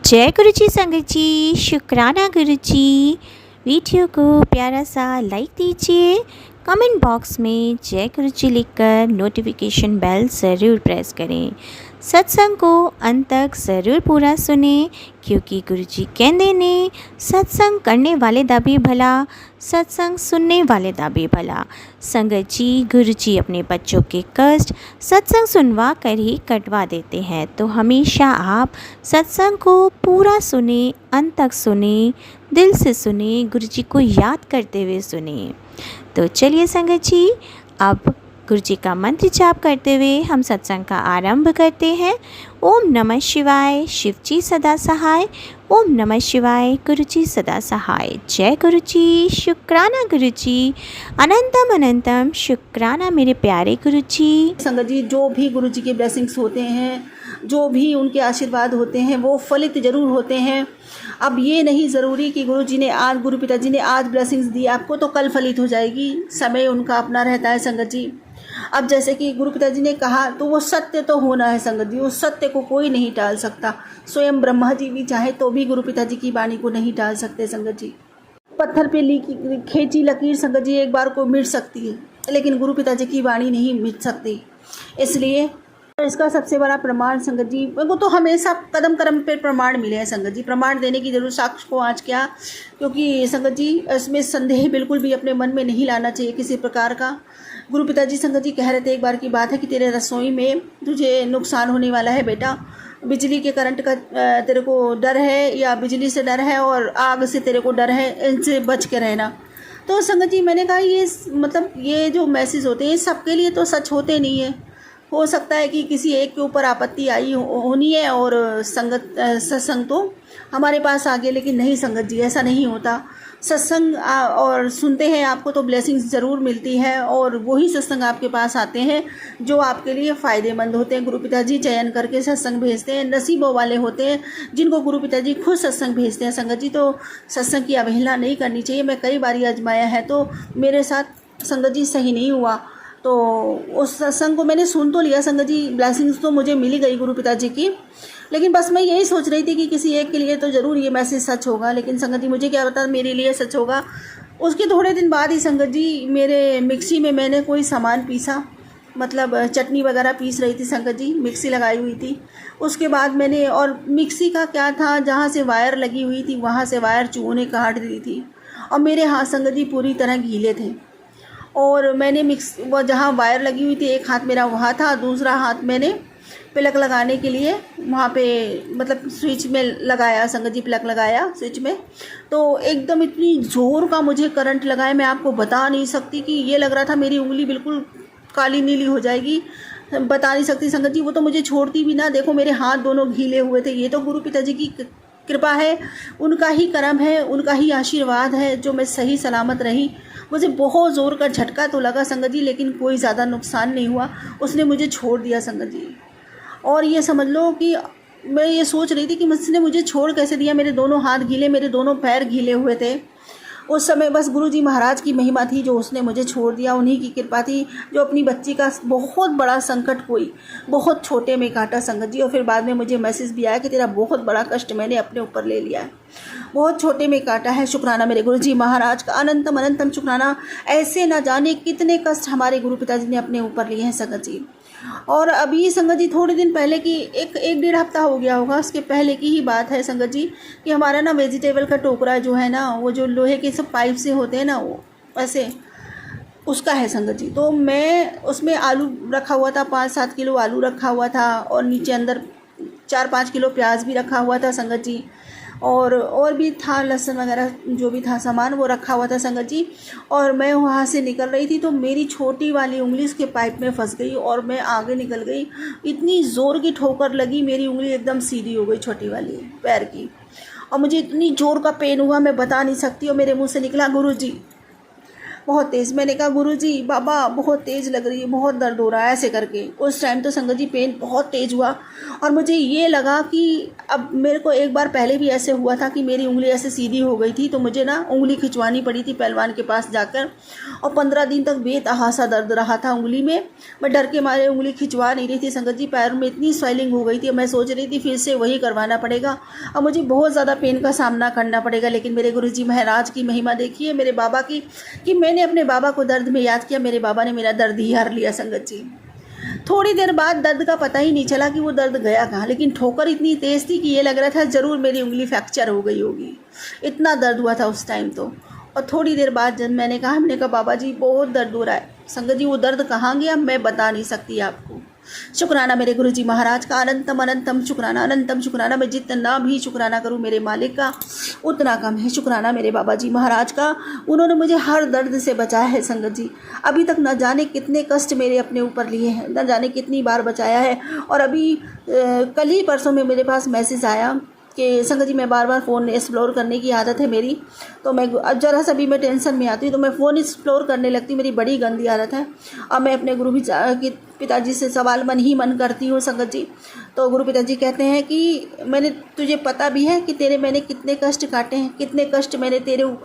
जय गुरु जी संगत जी, शुक्राना गुरु जी। वीडियो को प्यारा सा लाइक दीजिए, कमेंट बॉक्स में जय गुरु जी लिखकर नोटिफिकेशन बेल ज़रूर प्रेस करें। सत्संग को अंत तक ज़रूर पूरा सुने, क्योंकि गुरु जी कहते ने सत्संग करने वाले दा भी भला, सत्संग सुनने वाले दा भी भला। संगत जी, गुरु जी अपने बच्चों के कष्ट सत्संग सुनवा कर ही कटवा देते हैं, तो हमेशा आप सत्संग को पूरा सुने, अंत तक सुने, दिल से सुने, गुरु जी को याद करते हुए सुने। तो चलिए संगत जी, अब गुरु जी का मंत्र जाप करते हुए हम सत्संग का आरंभ करते हैं। ओम नमः शिवाय, शिव जी सदा सहाय। ओम नमः शिवाय, गुरु जी सदा सहाय। जय गुरु जी, शुक्राना गुरु जी, अनंतम अनंतम शुक्राना मेरे प्यारे गुरु जी। संगत जी, जो भी गुरु जी के ब्लेसिंग्स होते हैं, जो भी उनके आशीर्वाद होते हैं, वो फलित ज़रूर होते हैं। अब ये नहीं ज़रूरी कि गुरु जी ने आज, गुरु पिताजी ने आज ब्लेसिंग्स दी आपको तो कल फलित हो जाएगी। समय उनका अपना रहता है संगत जी। अब जैसे कि गुरु पिताजी ने कहा तो वो सत्य तो होना है संगत जी, उस सत्य को कोई नहीं टाल सकता। स्वयं ब्रह्मा जी भी चाहे तो भी गुरु पिताजी की वाणी को नहीं टाल सकते संगत जी। पत्थर पे खींची लकीर संगत जी एक बार को मिट सकती है, लेकिन गुरु पिताजी की वाणी नहीं मिट सकती। इसलिए इसका सबसे बड़ा प्रमाण संगत जी, वो तो हमेशा कदम कदम पे प्रमाण मिले हैं संगत जी। प्रमाण देने की जरूर साक्ष्य को आज क्या, क्योंकि संगत जी इसमें संदेह बिल्कुल भी अपने मन में नहीं लाना चाहिए किसी प्रकार का। गुरु पिताजी संगत जी कह रहे थे, एक बार की बात है कि तेरे रसोई में तुझे नुकसान होने वाला है बेटा, बिजली के करंट का तेरे को डर है, या बिजली से डर है और आग से तेरे को डर है, इनसे बच के रहना। तो संगत जी मैंने कहा ये मतलब ये जो मैसेज होते हैं सबके लिए तो सच होते नहीं है। हो सकता है कि किसी एक के ऊपर आपत्ति आई होनी है और सत्संग तो हमारे पास आ गए, लेकिन नहीं संगत जी, ऐसा नहीं होता। सत्संग और सुनते हैं आपको तो ब्लेसिंग्स ज़रूर मिलती है, और वही सत्संग आपके पास आते हैं जो आपके लिए फ़ायदेमंद होते हैं। गुरु पिताजी चयन करके सत्संग भेजते हैं, नसीबों वाले होते हैं जिनको गुरु पिताजी खुद सत्संग भेजते हैं संगत जी। तो सत्संग की अवहेलना नहीं करनी चाहिए। मैं कई बार आजमाया है तो मेरे साथ संगत जी सही नहीं हुआ, तो उस सत्संग को मैंने सुन तो लिया संगत जी, ब्लेसिंग्स तो मुझे मिली गई गुरु पिताजी की, लेकिन बस मैं यही सोच रही थी कि किसी एक के लिए तो ज़रूर ये मैसेज सच होगा, लेकिन संगत जी मुझे क्या पता मेरे लिए सच होगा। उसके थोड़े दिन बाद ही संगत जी मेरे मिक्सी में मैंने कोई सामान पीसा, मतलब चटनी वगैरह पीस रही थी संगत जी, मिक्सी लगाई हुई थी। उसके बाद मैंने, और मिक्सी का क्या था, जहाँ से वायर लगी हुई थी वहाँ से वायर चूहों ने काट दी थी, और मेरे हाथ संगत जी पूरी तरह गीले थे। और मैंने वो जहाँ वायर लगी हुई थी, एक हाथ मेरा वहाँ था, दूसरा हाथ मैंने प्लग लगाने के लिए वहाँ पे मतलब स्विच में लगाया संगत जी, प्लग लगाया स्विच में, तो एकदम इतनी ज़ोर का मुझे करंट लगाया, मैं आपको बता नहीं सकती कि ये लग रहा था मेरी उंगली बिल्कुल काली नीली हो जाएगी, बता नहीं सकती संगत जी। वो तो मुझे छोड़ती भी ना, देखो मेरे हाथ दोनों गीले हुए थे। ये तो गुरु पिताजी की कृपा है, उनका ही करम है, उनका ही आशीर्वाद है जो मैं सही सलामत रही। मुझे बहुत ज़ोर का झटका तो लगा संगत जी, लेकिन कोई ज़्यादा नुकसान नहीं हुआ, उसने मुझे छोड़ दिया संगत जी। और ये समझ लो कि मैं ये सोच रही थी कि उसने मुझे छोड़ कैसे दिया, मेरे दोनों हाथ गीले, मेरे दोनों पैर गीले हुए थे उस समय। बस गुरु जी महाराज की महिमा थी जो उसने मुझे छोड़ दिया, उन्हीं की कृपा थी जो अपनी बच्ची का बहुत बड़ा संकट कोई बहुत छोटे में काटा संगत जी। और फिर बाद में मुझे मैसेज भी आया कि तेरा बहुत बड़ा कष्ट मैंने अपने ऊपर ले लिया है, बहुत छोटे में काटा है। शुक्राना मेरे गुरु जी महाराज का, अनंतम अनंतम शुक्राना। ऐसे ना जाने कितने कष्ट हमारे गुरु पिताजी ने अपने ऊपर लिए हैं संगत जी। और अभी संगत जी थोड़े दिन पहले की एक डेढ़ हफ्ता हो गया होगा, उसके पहले की ही बात है संगत जी, कि हमारा ना वेजिटेबल का टोकरा जो है ना, वो जो लोहे के सब पाइप से होते हैं ना, वो वैसे उसका है संगत जी। तो मैं उसमें आलू रखा हुआ था, 5-7 किलो आलू रखा हुआ था, और नीचे अंदर 4-5 किलो प्याज भी रखा हुआ था संगत जी, और भी था लहसुन वगैरह जो भी था सामान वो रखा हुआ था संगत जी। और मैं वहाँ से निकल रही थी तो मेरी छोटी वाली उंगली उसके पाइप में फंस गई और मैं आगे निकल गई। इतनी ज़ोर की ठोकर लगी, मेरी उंगली एकदम सीधी हो गई छोटी वाली पैर की, और मुझे इतनी ज़ोर का पेन हुआ मैं बता नहीं सकती। और मेरे मुँह से निकला गुरु जी, बहुत तेज़। मैंने कहा गुरुजी बाबा बहुत तेज़ लग रही है, बहुत दर्द हो रहा है, ऐसे करके। उस टाइम तो संगत जी पेन बहुत तेज़ हुआ और मुझे ये लगा कि अब मेरे को एक बार पहले भी ऐसे हुआ था कि मेरी उंगली ऐसे सीधी हो गई थी, तो मुझे ना उंगली खिंचवानी पड़ी थी पहलवान के पास जाकर, और 15 दिन तक बेतहासा दर्द रहा था उंगली में। मैं डर के मारे उंगली खिंचवा नहीं रही थी संगत जी, पैर में इतनी स्वेलिंग हो गई थी। मैं सोच रही थी फिर से वही करवाना पड़ेगा और मुझे बहुत ज़्यादा पेन का सामना करना पड़ेगा। लेकिन मेरे गुरुजी महाराज की महिमा देखिए, मेरे बाबा की, कि मैंने अपने बाबा को दर्द में याद किया, मेरे बाबा ने मेरा दर्द ही हार लिया संगत जी। थोड़ी देर बाद दर्द का पता ही नहीं चला कि वो दर्द गया कहाँ, लेकिन ठोकर इतनी तेज़ थी कि ये लग रहा था ज़रूर मेरी उंगली फ्रैक्चर हो गई होगी, इतना दर्द हुआ था उस टाइम तो। और थोड़ी देर बाद जब मैंने कहा बाबा जी बहुत दर्द हो रहा है, संगत जी वो दर्द कहाँ गया मैं बता नहीं सकती आपको। शुक्राना मेरे गुरुजी महाराज का, अनंतम अनंतम शुक्राना, अनंतम शुक्राना। मैं जितना भी शुक्राना करूं मेरे मालिक का उतना कम है। शुक्राना मेरे बाबा जी महाराज का, उन्होंने मुझे हर दर्द से बचाया है संगत जी। अभी तक न जाने कितने कष्ट मेरे अपने ऊपर लिए हैं, न जाने कितनी बार बचाया है। और अभी कल ही परसों में मेरे पास मैसेज आया कि संगत जी मैं बार बार फ़ोन एक्सप्लोर करने की आदत है मेरी, तो मैं ज़रा सा भी मैं टेंशन में आती हूँ तो मैं फ़ोन एक्सप्लोर करने लगती, मेरी बड़ी गंदी आदत है। और मैं अपने गुरु पिताजी से सवाल मन ही मन करती हूँ संगत जी। तो गुरु पिताजी कहते हैं कि मैंने तुझे पता भी है कि मैंने कितने कष्ट काटे हैं, कितने कष्ट मैंने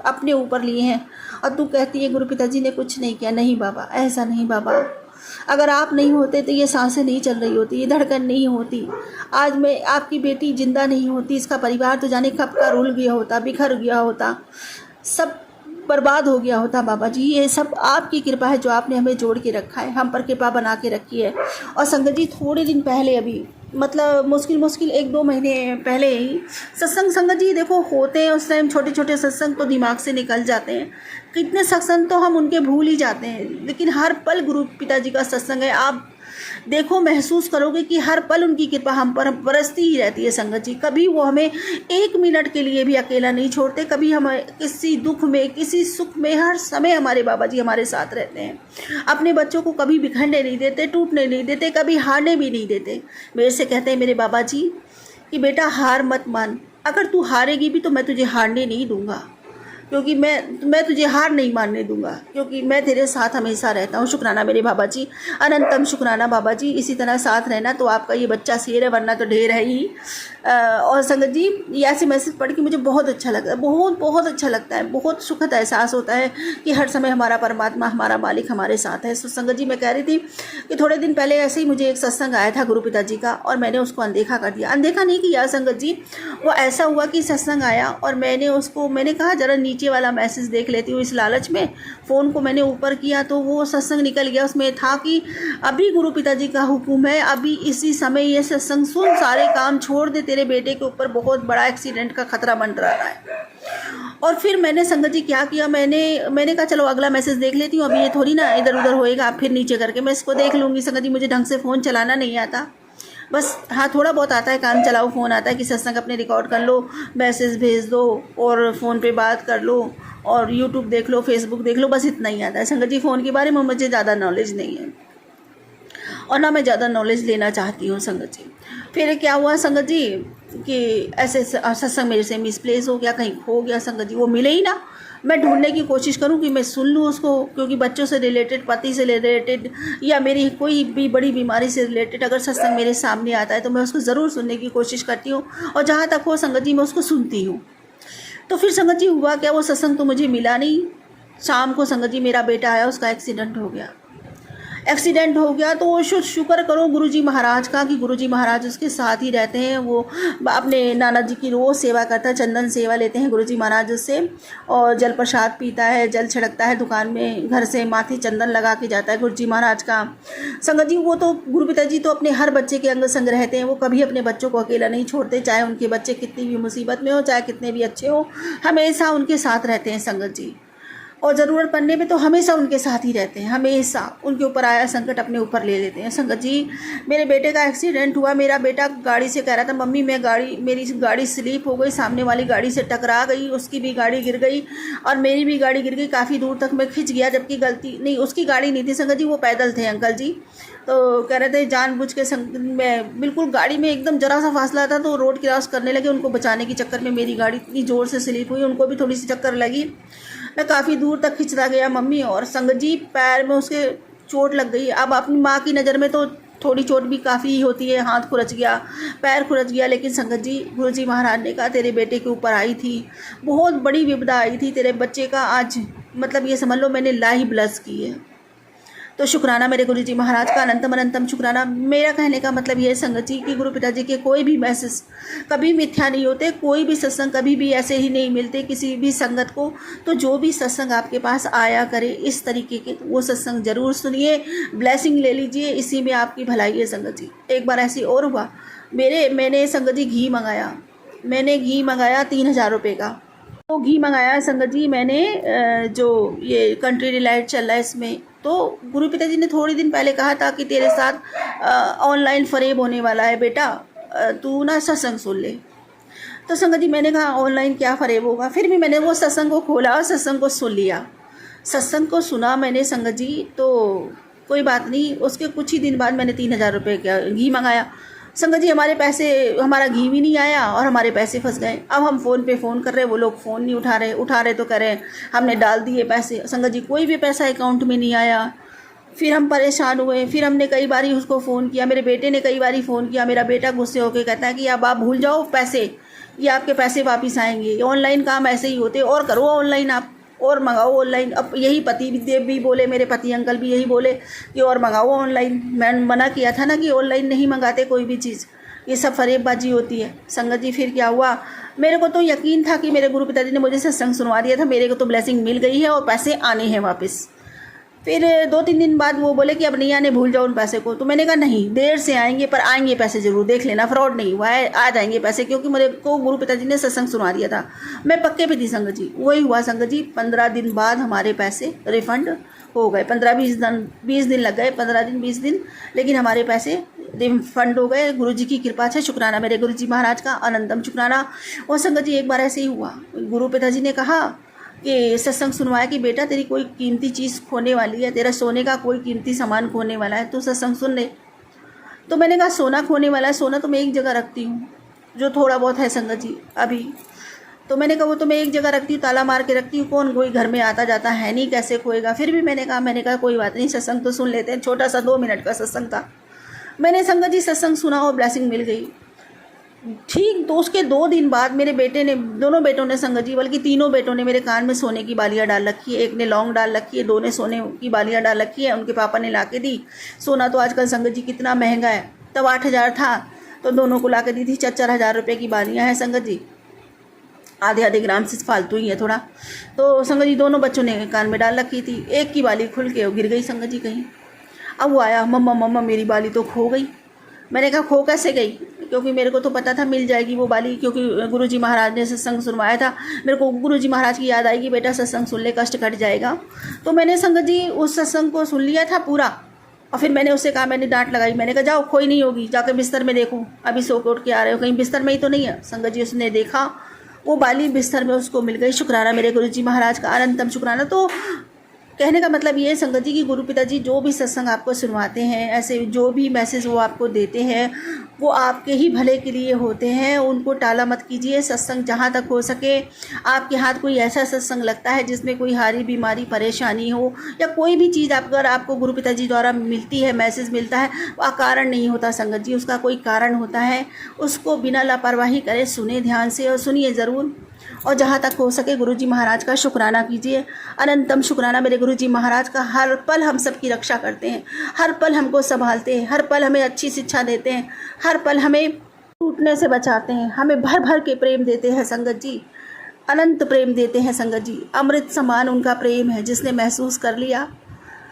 अपने ऊपर लिए हैं, और तू कहती है गुरु पिताजी ने कुछ नहीं किया। नहीं बाबा, ऐसा नहीं बाबा, अगर आप नहीं होते तो ये सांसें नहीं चल रही होती, ये धड़कन नहीं होती, आज मैं आपकी बेटी जिंदा नहीं होती, इसका परिवार तो जाने कब का रुल गया होता, बिखर गया होता, सब बर्बाद हो गया होता। बाबा जी ये सब आपकी कृपा है जो आपने हमें जोड़ के रखा है, हम पर कृपा बना के रखी है। और संगत जी थोड़े दिन पहले, अभी मतलब मुश्किल 1-2 महीने पहले ही सत्संग, संगत जी देखो होते हैं उस टाइम छोटे छोटे सत्संग तो दिमाग से निकल जाते हैं, कितने सत्संग तो हम उनके भूल ही जाते हैं, लेकिन हर पल गुरु पिताजी का सत्संग है। आप देखो महसूस करोगे कि हर पल उनकी कृपा हम पर बरसती ही रहती है संगत जी। कभी वो हमें 1 मिनट के लिए भी अकेला नहीं छोड़ते, कभी हमें किसी दुख में किसी सुख में हर समय हमारे बाबा जी हमारे साथ रहते हैं। अपने बच्चों को कभी बिखरने नहीं देते, टूटने नहीं देते, कभी हारने भी नहीं देते। मेरे से कहते हैं मेरे बाबा जी कि बेटा हार मत मान, अगर तू हारेगी भी तो मैं तुझे हारने नहीं दूंगा, क्योंकि मैं तुझे हार नहीं मानने दूंगा, क्योंकि मैं तेरे साथ हमेशा रहता हूँ। शुक्राना मेरे बाबा जी, अनंतम शुक्राना बाबा जी, इसी तरह साथ रहना तो आपका ये बच्चा शेर है, वरना तो ढेर है ही। और संगत जी ये ऐसे मैसेज पढ़ के मुझे बहुत अच्छा लगता है, बहुत अच्छा लगता है, बहुत सुखद एहसास होता है कि हर समय हमारा परमात्मा, हमारा मालिक हमारे साथ है। तो संगत जी मैं कह रही थी कि थोड़े दिन पहले ऐसे ही मुझे एक सत्संग आया था गुरु पिताजी का, और मैंने उसको अनदेखा कर दिया। अनदेखा नहीं किया संगत जी, वो ऐसा हुआ कि सत्संग आया और मैंने कहा जरा नीचे वाला मैसेज देख लेती हूँ। इस लालच में फ़ोन को मैंने ऊपर किया तो वो सत्संग निकल गया। उसमें था कि अभी गुरु पिताजी का हुक्म है, अभी इसी समय ये सत्संग सुन, सारे काम छोड़ दे, तेरे बेटे के ऊपर बहुत बड़ा एक्सीडेंट का खतरा मंडरा रहा है। और फिर मैंने संगत जी क्या किया, मैंने कहा चलो अगला मैसेज देख लेती हूँ, अभी ये थोड़ी ना इधर उधर होएगा, आप फिर नीचे करके मैं इसको देख लूँगी। संगत जी मुझे ढंग से फ़ोन चलाना नहीं आता, बस हाँ थोड़ा बहुत आता है, काम चलाओ फ़ोन आता है कि सत्संग अपने रिकॉर्ड कर लो, मैसेज भेज दो और फ़ोन पे बात कर लो और यूट्यूब देख लो, फेसबुक देख लो, बस इतना ही आता है। संगत जी फ़ोन के बारे में मुझे ज़्यादा नॉलेज नहीं है और ना मैं ज़्यादा नॉलेज लेना चाहती हूँ संगत जी। फिर क्या हुआ संगत जी कि ऐसे सत्संग मेरे से मिसप्लेस हो गया, कहीं खो गया संगत जी, वो मिले ही ना। मैं ढूंढने की कोशिश करूं कि मैं सुन लूं उसको, क्योंकि बच्चों से रिलेटेड, पति से रिलेटेड या मेरी कोई भी बड़ी बीमारी से रिलेटेड अगर सत्संग मेरे सामने आता है तो मैं उसको ज़रूर सुनने की कोशिश करती हूँ, और जहाँ तक हो संगत जी मैं उसको सुनती हूँ। तो फिर संगत जी हुआ क्या, वो सत्संग तो मुझे मिला नहीं। शाम को संगत जी मेरा बेटा आया, उसका एक्सीडेंट हो गया। तो वो शुक्र करो गुरुजी महाराज का कि गुरुजी महाराज उसके साथ ही रहते हैं। वो अपने नाना जी की रोज़ सेवा करता है, चंदन सेवा लेते हैं गुरुजी महाराज उससे, और जल प्रसाद पीता है, जल छिड़कता है दुकान में, घर से माथे चंदन लगा के जाता है गुरुजी महाराज का। संगत जी वो तो गुरु पिताजी तो अपने हर बच्चे के अंग संग रहते हैं, वो कभी अपने बच्चों को अकेला नहीं छोड़ते, चाहे उनके बच्चे कितनी भी मुसीबत में हो, चाहे कितने भी अच्छे हो, हमेशा उनके साथ रहते हैं संगत जी। और ज़रूरत पड़ने पे तो हमेशा उनके साथ ही रहते हैं, हमेशा उनके ऊपर आया संकट अपने ऊपर ले लेते हैं। संगत जी मेरे बेटे का एक्सीडेंट हुआ, मेरा बेटा गाड़ी से कह रहा था मम्मी मेरी गाड़ी स्लिप हो गई, सामने वाली गाड़ी से टकरा गई, उसकी भी गाड़ी गिर गई और मेरी भी गाड़ी गिर गई, काफ़ी दूर तक मैं खिंच गया, जबकि गलती नहीं उसकी गाड़ी नहीं थी संगत जी, वो पैदल थे अंकल जी। तो कह रहे थे जानबूझ के मैं बिल्कुल गाड़ी में एकदम जरा सा फासला था तो रोड क्रॉस करने लगे, उनको बचाने के चक्कर में मेरी गाड़ी इतनी ज़ोर से स्लिप हुई, उनको भी थोड़ी सी चक्कर लगी। मैं काफ़ी दूर तक खिंचता गया मम्मी, और संगत जी पैर में उसके चोट लग गई। अब अपनी माँ की नज़र में तो थोड़ी चोट भी काफ़ी होती है, हाथ खुरच गया, पैर खुरच गया, लेकिन संगत जी गुरुजी महाराज ने कहा तेरे बेटे के ऊपर आई थी, बहुत बड़ी विपदा आई थी तेरे बच्चे का, आज मतलब ये समझ लो मैंने लाही ब्लस की है। तो शुक्राना मेरे गुरुजी महाराज का, अनंतम अनंतम शुक्राना। मेरा कहने का मतलब ये है संगत जी कि गुरु पिताजी के कोई भी मैसेज कभी मिथ्या नहीं होते, कोई भी सत्संग कभी भी ऐसे ही नहीं मिलते किसी भी संगत को। तो जो भी सत्संग आपके पास आया करे इस तरीके के, तो वो सत्संग जरूर सुनिए, ब्लेसिंग ले लीजिए, इसी में आपकी भलाई है संगत जी। एक बार ऐसी और हुआ, मैंने संगत जी घी मंगाया, मैंने घी मंगाया 3000 रुपये का। तो घी मंगाया संगत जी मैंने, जो ये कंट्री डिलाइट चल रहा है इसमें। तो गुरु पिताजी ने थोड़े दिन पहले कहा था कि तेरे साथ ऑनलाइन फरेब होने वाला है बेटा, तू ना सत्संग सुन ले। तो संगत जी मैंने कहा ऑनलाइन क्या फरेब होगा, फिर भी मैंने वो सत्संग को खोला और सत्संग को सुन लिया। सत्संग को सुना मैंने संगत जी, तो कोई बात नहीं, उसके कुछ ही दिन बाद मैंने 3000 रुपये का घी मंगाया। संगत जी हमारे पैसे, हमारा घी भी नहीं आया और हमारे पैसे फंस गए। अब हम फ़ोन पे फ़ोन कर रहे, वो लोग फ़ोन नहीं उठा रहे तो करें हमने डाल दिए पैसे। संगत जी कोई भी पैसा अकाउंट में नहीं आया। फिर हम परेशान हुए, फिर हमने कई बारी उसको फ़ोन किया, मेरे बेटे ने कई बारी फ़ोन किया। मेरा बेटा गुस्से होकर कहता है कि अब आप भूल जाओ पैसे, ये आपके पैसे वापस आएंगे, ऑनलाइन काम ऐसे ही होते, और करो ऑनलाइन आप, और मंगाओ ऑनलाइन। अब यही पति देव भी बोले, मेरे पति अंकल भी यही बोले कि और मंगाओ ऑनलाइन। मैंने मना किया था ना कि ऑनलाइन नहीं मंगाते कोई भी चीज़, ये सब फरेबबाजी होती है। संगत जी फिर क्या हुआ, मेरे को तो यकीन था कि मेरे गुरु पिताजी ने मुझे सत्संग सुनवा दिया था, मेरे को तो ब्लेसिंग मिल गई है और पैसे आने हैं वापस। फिर 2-3 दिन बाद वो बोले कि अब नहीं आने, भूल जाओ उन पैसे को। तो मैंने कहा नहीं, देर से आएंगे पर आएंगे पैसे ज़रूर, देख लेना फ्रॉड नहीं हुआ है, आ जाएंगे पैसे, क्योंकि मेरे को गुरु पिताजी ने सत्संग सुना दिया था, मैं पक्के पे थी संगत जी। वही हुआ संगत जी, 15 दिन बाद हमारे पैसे रिफ़ंड हो गए। 15-20 दिन लग गए, 15 दिन 20 दिन, लेकिन हमारे पैसे रिफंड हो गए। गुरु जी की कृपा से शुक्राना मेरे गुरु जी महाराज का, अनंतम शुक्राना। और संगत जी एक बार ऐसे ही हुआ, गुरु पिताजी ने कहा कि सत्संग सुनवाया कि बेटा तेरी कोई कीमती चीज़ खोने वाली है, तेरा सोने का कोई कीमती सामान खोने वाला है, तो सत्संग सुन ले। तो मैंने कहा सोना खोने वाला है, सोना तो मैं एक जगह रखती हूँ, जो थोड़ा बहुत है संगत जी अभी। तो मैंने कहा वो तो मैं एक जगह रखती हूँ, ताला मार के रखती हूँ, कौन कोई घर में आता जाता है नहीं, कैसे खोएगा। फिर भी मैंने कहा कोई बात नहीं, सत्संग तो सुन लेते हैं। छोटा सा 2 मिनट का सत्संग था, मैंने संगत जी सत्संग सुना और ब्लेसिंग मिल गई। ठीक तो उसके 2 दिन बाद मेरे बेटे ने, दोनों बेटों ने संगत जी, बल्कि तीनों बेटों ने मेरे कान में सोने की बालियाँ डाल रखी है। एक ने लौंग डाल रखी है, 2 ने सोने की बालियाँ डाल रखी है, उनके पापा ने ला के दी। सोना तो आजकल संगत जी कितना महंगा है, तब 8000 था तो दोनों को ला के दी थी। 4-4 हज़ार रुपये की बालियाँ हैं संगत जी, आधे ग्राम से फालतू ही है थोड़ा। तो संगत जी दोनों बच्चों ने कान में डाल रखी थी, एक की बाली खुल के गिर गई संगत जी कहीं। अब वो आया, मम्मा मेरी बाली तो खो गई। मैंने कहा खो कैसे गई, क्योंकि मेरे को तो पता था मिल जाएगी वो बाली, क्योंकि गुरुजी महाराज ने सत्संग सुनवाया था। मेरे को गुरुजी महाराज की याद आएगी, बेटा सत्संग सुन ले, कष्ट कट जाएगा। तो मैंने संगत जी उस सत्संग को सुन लिया था पूरा, और फिर मैंने उससे कहा, मैंने डांट लगाई, मैंने कहा जाओ खोई नहीं होगी, जाकर बिस्तर में देखो, अभी सो के उठ के आ रहे हो, कहीं बिस्तर में ही तो नहीं है। संगत जी उसने देखा, वो बाली बिस्तर में उसको मिल गई। शुक्राना मेरे गुरुजी महाराज का, अनंतम शुक्राना। तो कहने का मतलब ये है संगत जी कि गुरु पिताजी जो भी सत्संग आपको सुनवाते हैं, ऐसे जो भी मैसेज वो आपको देते हैं, वो आपके ही भले के लिए होते हैं, उनको टाला मत कीजिए। सत्संग जहाँ तक हो सके, आपके हाथ कोई ऐसा सत्संग लगता है जिसमें कोई हारी बीमारी परेशानी हो, या कोई भी चीज़ अगर आपको गुरु पिताजी द्वारा मिलती है, मैसेज मिलता है, वह कारण नहीं होता संगत जी, उसका कोई कारण होता है। उसको बिना लापरवाही करे सुने ध्यान से, और सुनिए ज़रूर, और जहाँ तक हो सके गुरुजी महाराज का शुक्राना कीजिए। अनंतम शुक्राना मेरे गुरुजी महाराज का, हर पल हम सबकी रक्षा करते हैं, हर पल हमको संभालते हैं, हर पल हमें अच्छी शिक्षा देते हैं, हर पल हमें टूटने से बचाते हैं, हमें भर भर के प्रेम देते हैं संगत जी, अनंत प्रेम देते हैं संगत जी। अमृत समान उनका प्रेम है, जिसने महसूस कर लिया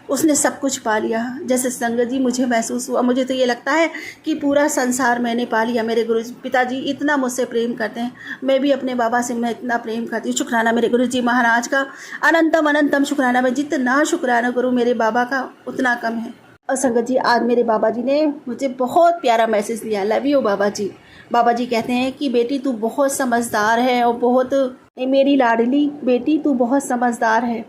उसने सब कुछ पा लिया। जैसे संगत जी मुझे महसूस हुआ, मुझे तो ये लगता है कि पूरा संसार मैंने पा लिया। मेरे गुरु पिताजी इतना मुझसे प्रेम करते हैं, मैं भी अपने बाबा से मैं इतना प्रेम करती हूँ। शुक्राना मेरे गुरु जी महाराज का, अनंतम अनंतम शुक्राना। मैं जितना शुक्राना करूँ मेरे बाबा का उतना कम है। और संगत जी आज मेरे बाबा जी ने मुझे बहुत प्यारा मैसेज दिया, लव यू बाबा जी। बाबा जी कहते हैं कि बेटी तू बहुत समझदार है, और बहुत, मेरी लाडली बेटी तू बहुत समझदार है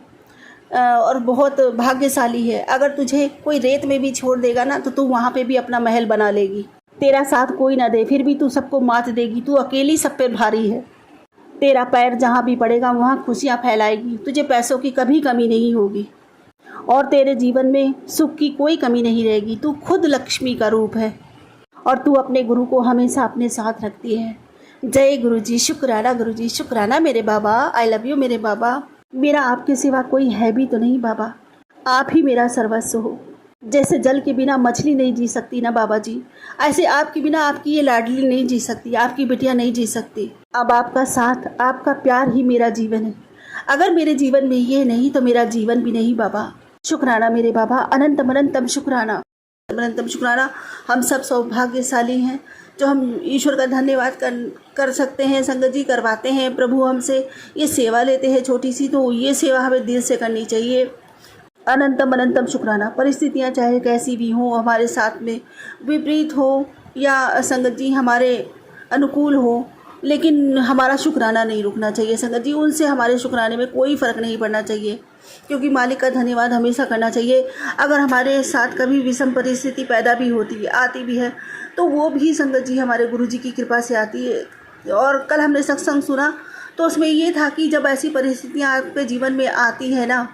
और बहुत भाग्यशाली है। अगर तुझे कोई रेत में भी छोड़ देगा ना, तो तू वहाँ पे भी अपना महल बना लेगी। तेरा साथ कोई ना दे, फिर भी तू सबको मात देगी, तू अकेली सब पे भारी है। तेरा पैर जहाँ भी पड़ेगा वहाँ खुशियाँ फैलाएगी, तुझे पैसों की कभी कमी नहीं होगी और तेरे जीवन में सुख की कोई कमी नहीं रहेगी। तू खुद लक्ष्मी का रूप है और तू अपने गुरु को हमेशा अपने साथ रखती है। जय गुरु जी, शुक्राना गुरु जी, शुक्राना मेरे बाबा। आई लव यू मेरे बाबा। मेरा आपके सिवा कोई है भी तो नहीं बाबा, आप ही मेरा सर्वस्व हो। जैसे जल के बिना मछली नहीं जी सकती ना बाबा जी, ऐसे आपके बिना आपकी ये लाडली नहीं जी सकती, आपकी बिटिया नहीं जी सकती। अब आपका साथ, आपका प्यार ही मेरा जीवन है। अगर मेरे जीवन में ये नहीं तो मेरा जीवन भी नहीं बाबा। शुक्राना मेरे बाबा, अनंतम अनंतम शुक्राना, अनंतम शुक्राना। हम सब सौभाग्यशाली हैं जो हम ईश्वर का धन्यवाद कर सकते हैं। संगत जी करवाते हैं, प्रभु हमसे ये सेवा लेते हैं छोटी सी, तो ये सेवा हमें दिल से करनी चाहिए। अनंतम अनंतम शुक्राना। परिस्थितियाँ चाहे कैसी भी हों, हमारे साथ में विपरीत हो या संगत जी हमारे अनुकूल हो, लेकिन हमारा शुक्राना नहीं रुकना चाहिए संगत जी। उनसे हमारे शुक्राने में कोई फ़र्क नहीं पड़ना चाहिए, क्योंकि मालिक का धन्यवाद हमेशा करना चाहिए। अगर हमारे साथ कभी विषम परिस्थिति पैदा भी होती है, आती भी है, तो वो भी संगत जी हमारे गुरु जी की कृपा से आती है। और कल हमने सत्संग सुना तो उसमें ये था कि जब ऐसी परिस्थितियाँ आपके जीवन में आती है ना,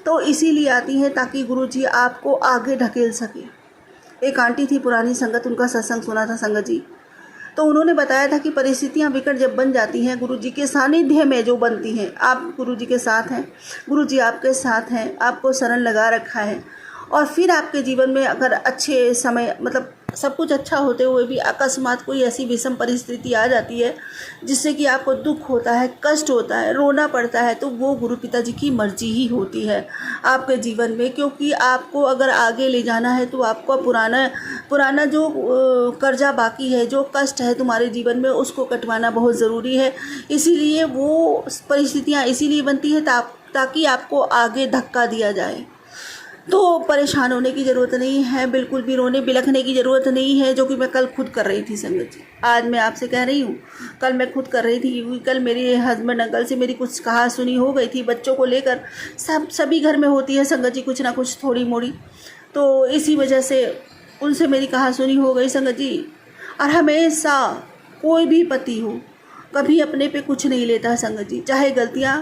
तो इसीलिए आती हैं ताकि गुरु जी आपको आगे ढकेल सके। एक आंटी थी पुरानी संगत, उनका सत्संग सुना था संगत जी, तो उन्होंने बताया था कि परिस्थितियाँ विकट जब बन जाती हैं, गुरु जी के सानिध्य में जो बनती हैं, आप गुरु जी के साथ हैं, गुरु जी आपके साथ हैं, आपको शरण लगा रखा है, और फिर आपके जीवन में अगर अच्छे समय मतलब सब कुछ अच्छा होते हुए भी अकस्मात कोई ऐसी विषम परिस्थिति आ जाती है जिससे कि आपको दुख होता है, कष्ट होता है, रोना पड़ता है, तो वो गुरु पिताजी की मर्जी ही होती है आपके जीवन में। क्योंकि आपको अगर आगे ले जाना है तो आपको पुराना जो कर्जा बाकी है, जो कष्ट है तुम्हारे जीवन में, उसको कटवाना बहुत ज़रूरी है। इसीलिए वो परिस्थितियाँ इसीलिए बनती है ताकि आपको आगे धक्का दिया जाए। तो परेशान होने की ज़रूरत नहीं है, बिल्कुल भी रोने बिलखने की ज़रूरत नहीं है, जो कि मैं कल खुद कर रही थी संगत जी। आज मैं आपसे कह रही हूँ, कल मैं खुद कर रही थी, क्योंकि कल मेरे हस्बैंड अंकल से मेरी कुछ कहा सुनी हो गई थी बच्चों को लेकर। सभी घर में होती है संगत जी कुछ ना कुछ थोड़ी मोड़ी, तो इसी वजह से उनसे मेरी कहा सुनी हो गई संगत जी। और हमेशा कोई भी पति हो कभी अपने पे कुछ नहीं लेता संगत जी, चाहे गलतियाँ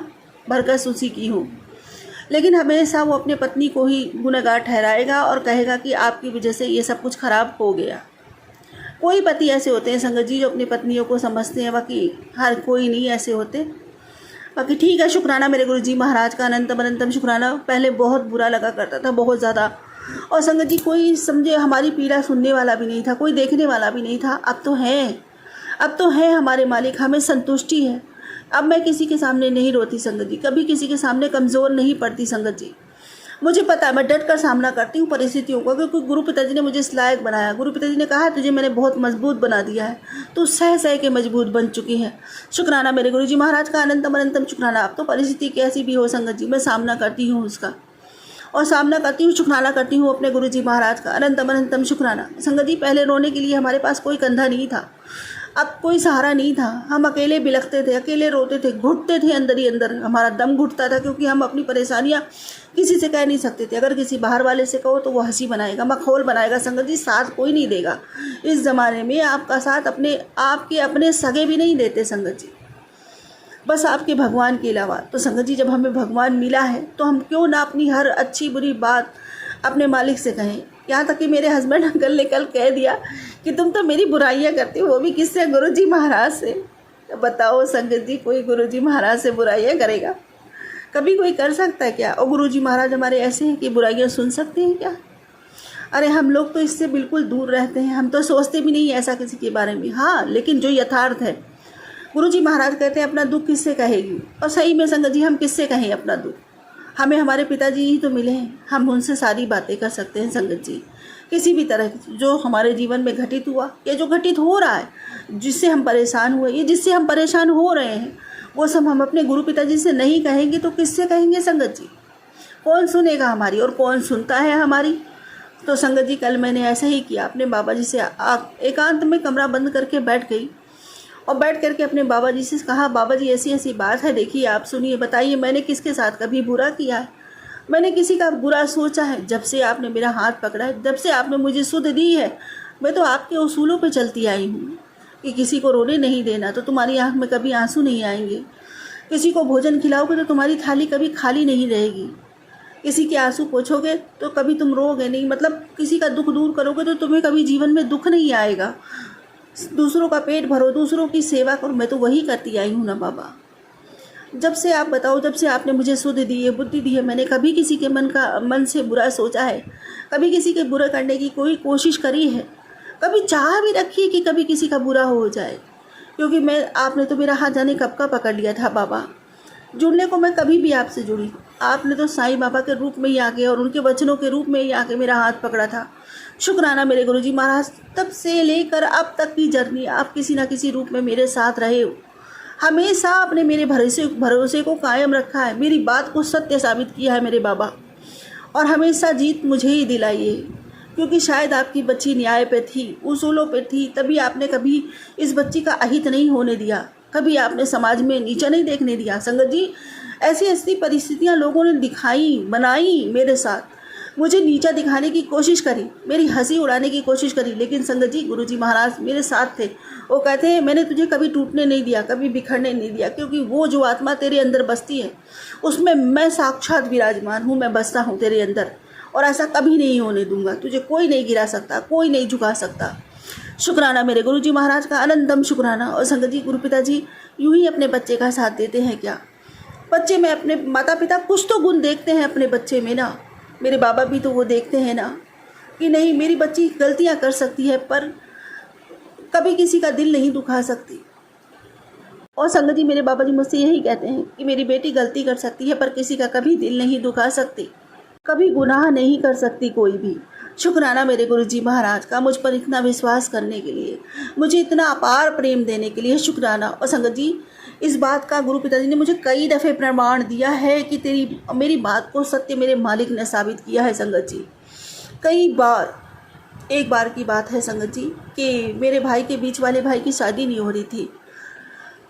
भरकस उसी की हो, लेकिन हमेशा वो अपने पत्नी को ही गुनहगार ठहराएगा और कहेगा कि आपकी वजह से ये सब कुछ खराब हो गया। कोई पति ऐसे होते हैं संगत जी जो अपनी पत्नियों को समझते हैं, बाकी हर कोई नहीं ऐसे होते। बाकी ठीक है, शुक्राना मेरे गुरु जी महाराज का, अनंतम अनंतम शुक्राना। पहले बहुत बुरा लगा करता था, बहुत ज़्यादा, और संगत जी कोई समझे हमारी पीड़ा सुनने वाला भी नहीं था, कोई देखने वाला भी नहीं था। अब तो है हमारे मालिक, हमें संतुष्टि है। अब मैं किसी के सामने नहीं रोती संगत जी, कभी किसी के सामने कमज़ोर नहीं पड़ती संगत जी। मुझे पता है मैं डट कर सामना करती हूँ परिस्थितियों का, क्योंकि गुरु पिताजी ने मुझे इस लायक बनाया। गुरु पिताजी ने कहा तुझे मैंने बहुत मजबूत बना दिया है, तो सह के मजबूत बन चुकी है। शुक्राना मेरे गुरु जी महाराज का, अनंतम अनंतम शुक्राना। अब तो परिस्थिति कैसी भी हो संगत जी, मैं सामना करती हूँ उसका, और सामना करती हूँ, शुक्राना करती हूँ अपने गुरु जी महाराज का, अनंतम अनंतम शुक्राना। संगत जी पहले रोने के लिए हमारे पास कोई कंधा नहीं था, अब कोई सहारा नहीं था, हम अकेले बिलखते थे, अकेले रोते थे, घुटते थे अंदर ही अंदर, हमारा दम घुटता था, क्योंकि हम अपनी परेशानियाँ किसी से कह नहीं सकते थे। अगर किसी बाहर वाले से कहो तो वो हंसी बनाएगा, मखौल बनाएगा संगत जी, साथ कोई नहीं देगा इस ज़माने में। आपका साथ आपके अपने सगे भी नहीं देते संगत जी, बस आपके भगवान के अलावा। तो संगत जी जब हमें भगवान मिला है तो हम क्यों ना अपनी हर अच्छी बुरी बात अपने मालिक से कहें। यहाँ तक कि मेरे हस्बैंड अंकल ने कल कह दिया कि तुम तो मेरी बुराइयाँ करती हो, वो भी किससे? गुरु जी महाराज से। तो बताओ संगत जी, कोई गुरु जी महाराज से बुराइयाँ करेगा? कभी कोई कर सकता है क्या? और गुरु जी महाराज हमारे ऐसे हैं कि बुराइयाँ सुन सकते हैं क्या? अरे हम लोग तो इससे बिल्कुल दूर रहते हैं, हम तो सोचते भी नहीं ऐसा किसी के बारे में। हाँ, लेकिन जो यथार्थ है, गुरु जी महाराज कहते हैं अपना दुख किससे कहेगी? और सही में संगत जी हम किससे कहें अपना दुख? हमें हमारे पिताजी ही तो मिले हैं, हम उनसे सारी बातें कर सकते हैं संगत जी। किसी भी तरह जो हमारे जीवन में घटित हुआ या जो घटित हो रहा है, जिससे हम परेशान हुए या जिससे हम परेशान हो रहे हैं, वो सब हम अपने गुरु पिताजी से नहीं कहेंगे तो किससे कहेंगे संगत जी? कौन सुनेगा हमारी और कौन सुनता है हमारी? तो संगत जी कल मैंने ऐसा ही किया, अपने बाबा जी से एकांत में कमरा बंद करके बैठ गई और बैठ करके अपने बाबा जी से कहा, बाबा जी ऐसी ऐसी बात है, देखिए आप सुनिए, बताइए मैंने किसके साथ कभी बुरा किया है? मैंने किसी का बुरा सोचा है? जब से आपने मेरा हाथ पकड़ा है, जब से आपने मुझे सुध दी है, मैं तो आपके उसूलों पे चलती आई हूँ। कि किसी को रोने नहीं देना तो तुम्हारी आँख में कभी आंसू नहीं आएंगे। किसी को भोजन खिलाओगे तो तुम्हारी थाली कभी खाली नहीं रहेगी। किसी के आंसू पोंछोगे तो कभी तुम रोगे नहीं, मतलब किसी का दुख दूर करोगे तो तुम्हें कभी जीवन में दुख नहीं आएगा। दूसरों का पेट भरो, दूसरों की सेवा करो। मैं तो वही करती आई हूँ ना बाबा। जब से आप बताओ, जब से आपने मुझे सुध दी है, बुद्धि दी है, मैंने कभी किसी के मन से बुरा सोचा है, कभी किसी के बुरा करने की कोई कोशिश करी है, कभी चाह भी रखी है कि कभी किसी का बुरा हो जाए। क्योंकि आपने तो मेरा हाथ जाने कब का पकड़ लिया था बाबा। जुड़ने को मैं कभी भी आपसे जुड़ी, आपने तो साईं बाबा के रूप में ही आके और उनके वचनों के रूप में ही आके मेरा हाथ पकड़ा था। शुक्राना मेरे गुरुजी महाराज, तब से लेकर अब तक की जर्नी आप किसी ना किसी रूप में मेरे साथ रहे हो। हमेशा आपने मेरे भरोसे को कायम रखा है, मेरी बात को सत्य साबित किया है मेरे बाबा, और हमेशा जीत मुझे ही दिलाई है। क्योंकि शायद आपकी बच्ची न्याय पे थी, उसूलों पे थी, तभी आपने कभी इस बच्ची का अहित नहीं होने दिया, कभी आपने समाज में नीचा नहीं देखने दिया। संगत जी, ऐसी ऐसी परिस्थितियां लोगों ने दिखाई, बनाई मेरे साथ, मुझे नीचा दिखाने की कोशिश करी, मेरी हंसी उड़ाने की कोशिश करी, लेकिन संगत जी गुरुजी महाराज मेरे साथ थे। वो कहते हैं मैंने तुझे कभी टूटने नहीं दिया, कभी बिखरने नहीं दिया, क्योंकि वो जो आत्मा तेरे अंदर बसती है उसमें मैं साक्षात विराजमान हूँ, मैं बसता हूँ तेरे अंदर, और ऐसा कभी नहीं होने दूंगा। तुझे कोई नहीं गिरा सकता, कोई नहीं झुका सकता। शुक्राना मेरे गुरुजी महाराज का, अनंतम शुक्राना। और संगत जी, गुरु पिताजी यूं ही अपने बच्चे का साथ देते हैं क्या? बच्चे में अपने माता पिता कुछ तो गुण देखते हैं अपने बच्चे में ना, मेरे बाबा भी तो वो देखते हैं ना कि नहीं मेरी बच्ची गलतियां कर सकती है पर कभी किसी का दिल नहीं दुखा सकती। और संगत जी, मेरे बाबा जी मुझसे यही कहते हैं कि मेरी बेटी गलती कर सकती है पर किसी का कभी दिल नहीं दुखा सकती, कभी गुनाह नहीं कर सकती कोई भी। शुक्राना मेरे गुरुजी महाराज का, मुझ पर इतना विश्वास करने के लिए, मुझे इतना अपार प्रेम देने के लिए शुक्राना। और संगत जी, इस बात का गुरु पिताजी ने मुझे कई दफ़े प्रमाण दिया है कि मेरी बात को सत्य मेरे मालिक ने साबित किया है। संगत जी, कई बार, एक बार की बात है संगत जी कि मेरे भाई के बीच वाले भाई की शादी नहीं हो रही थी,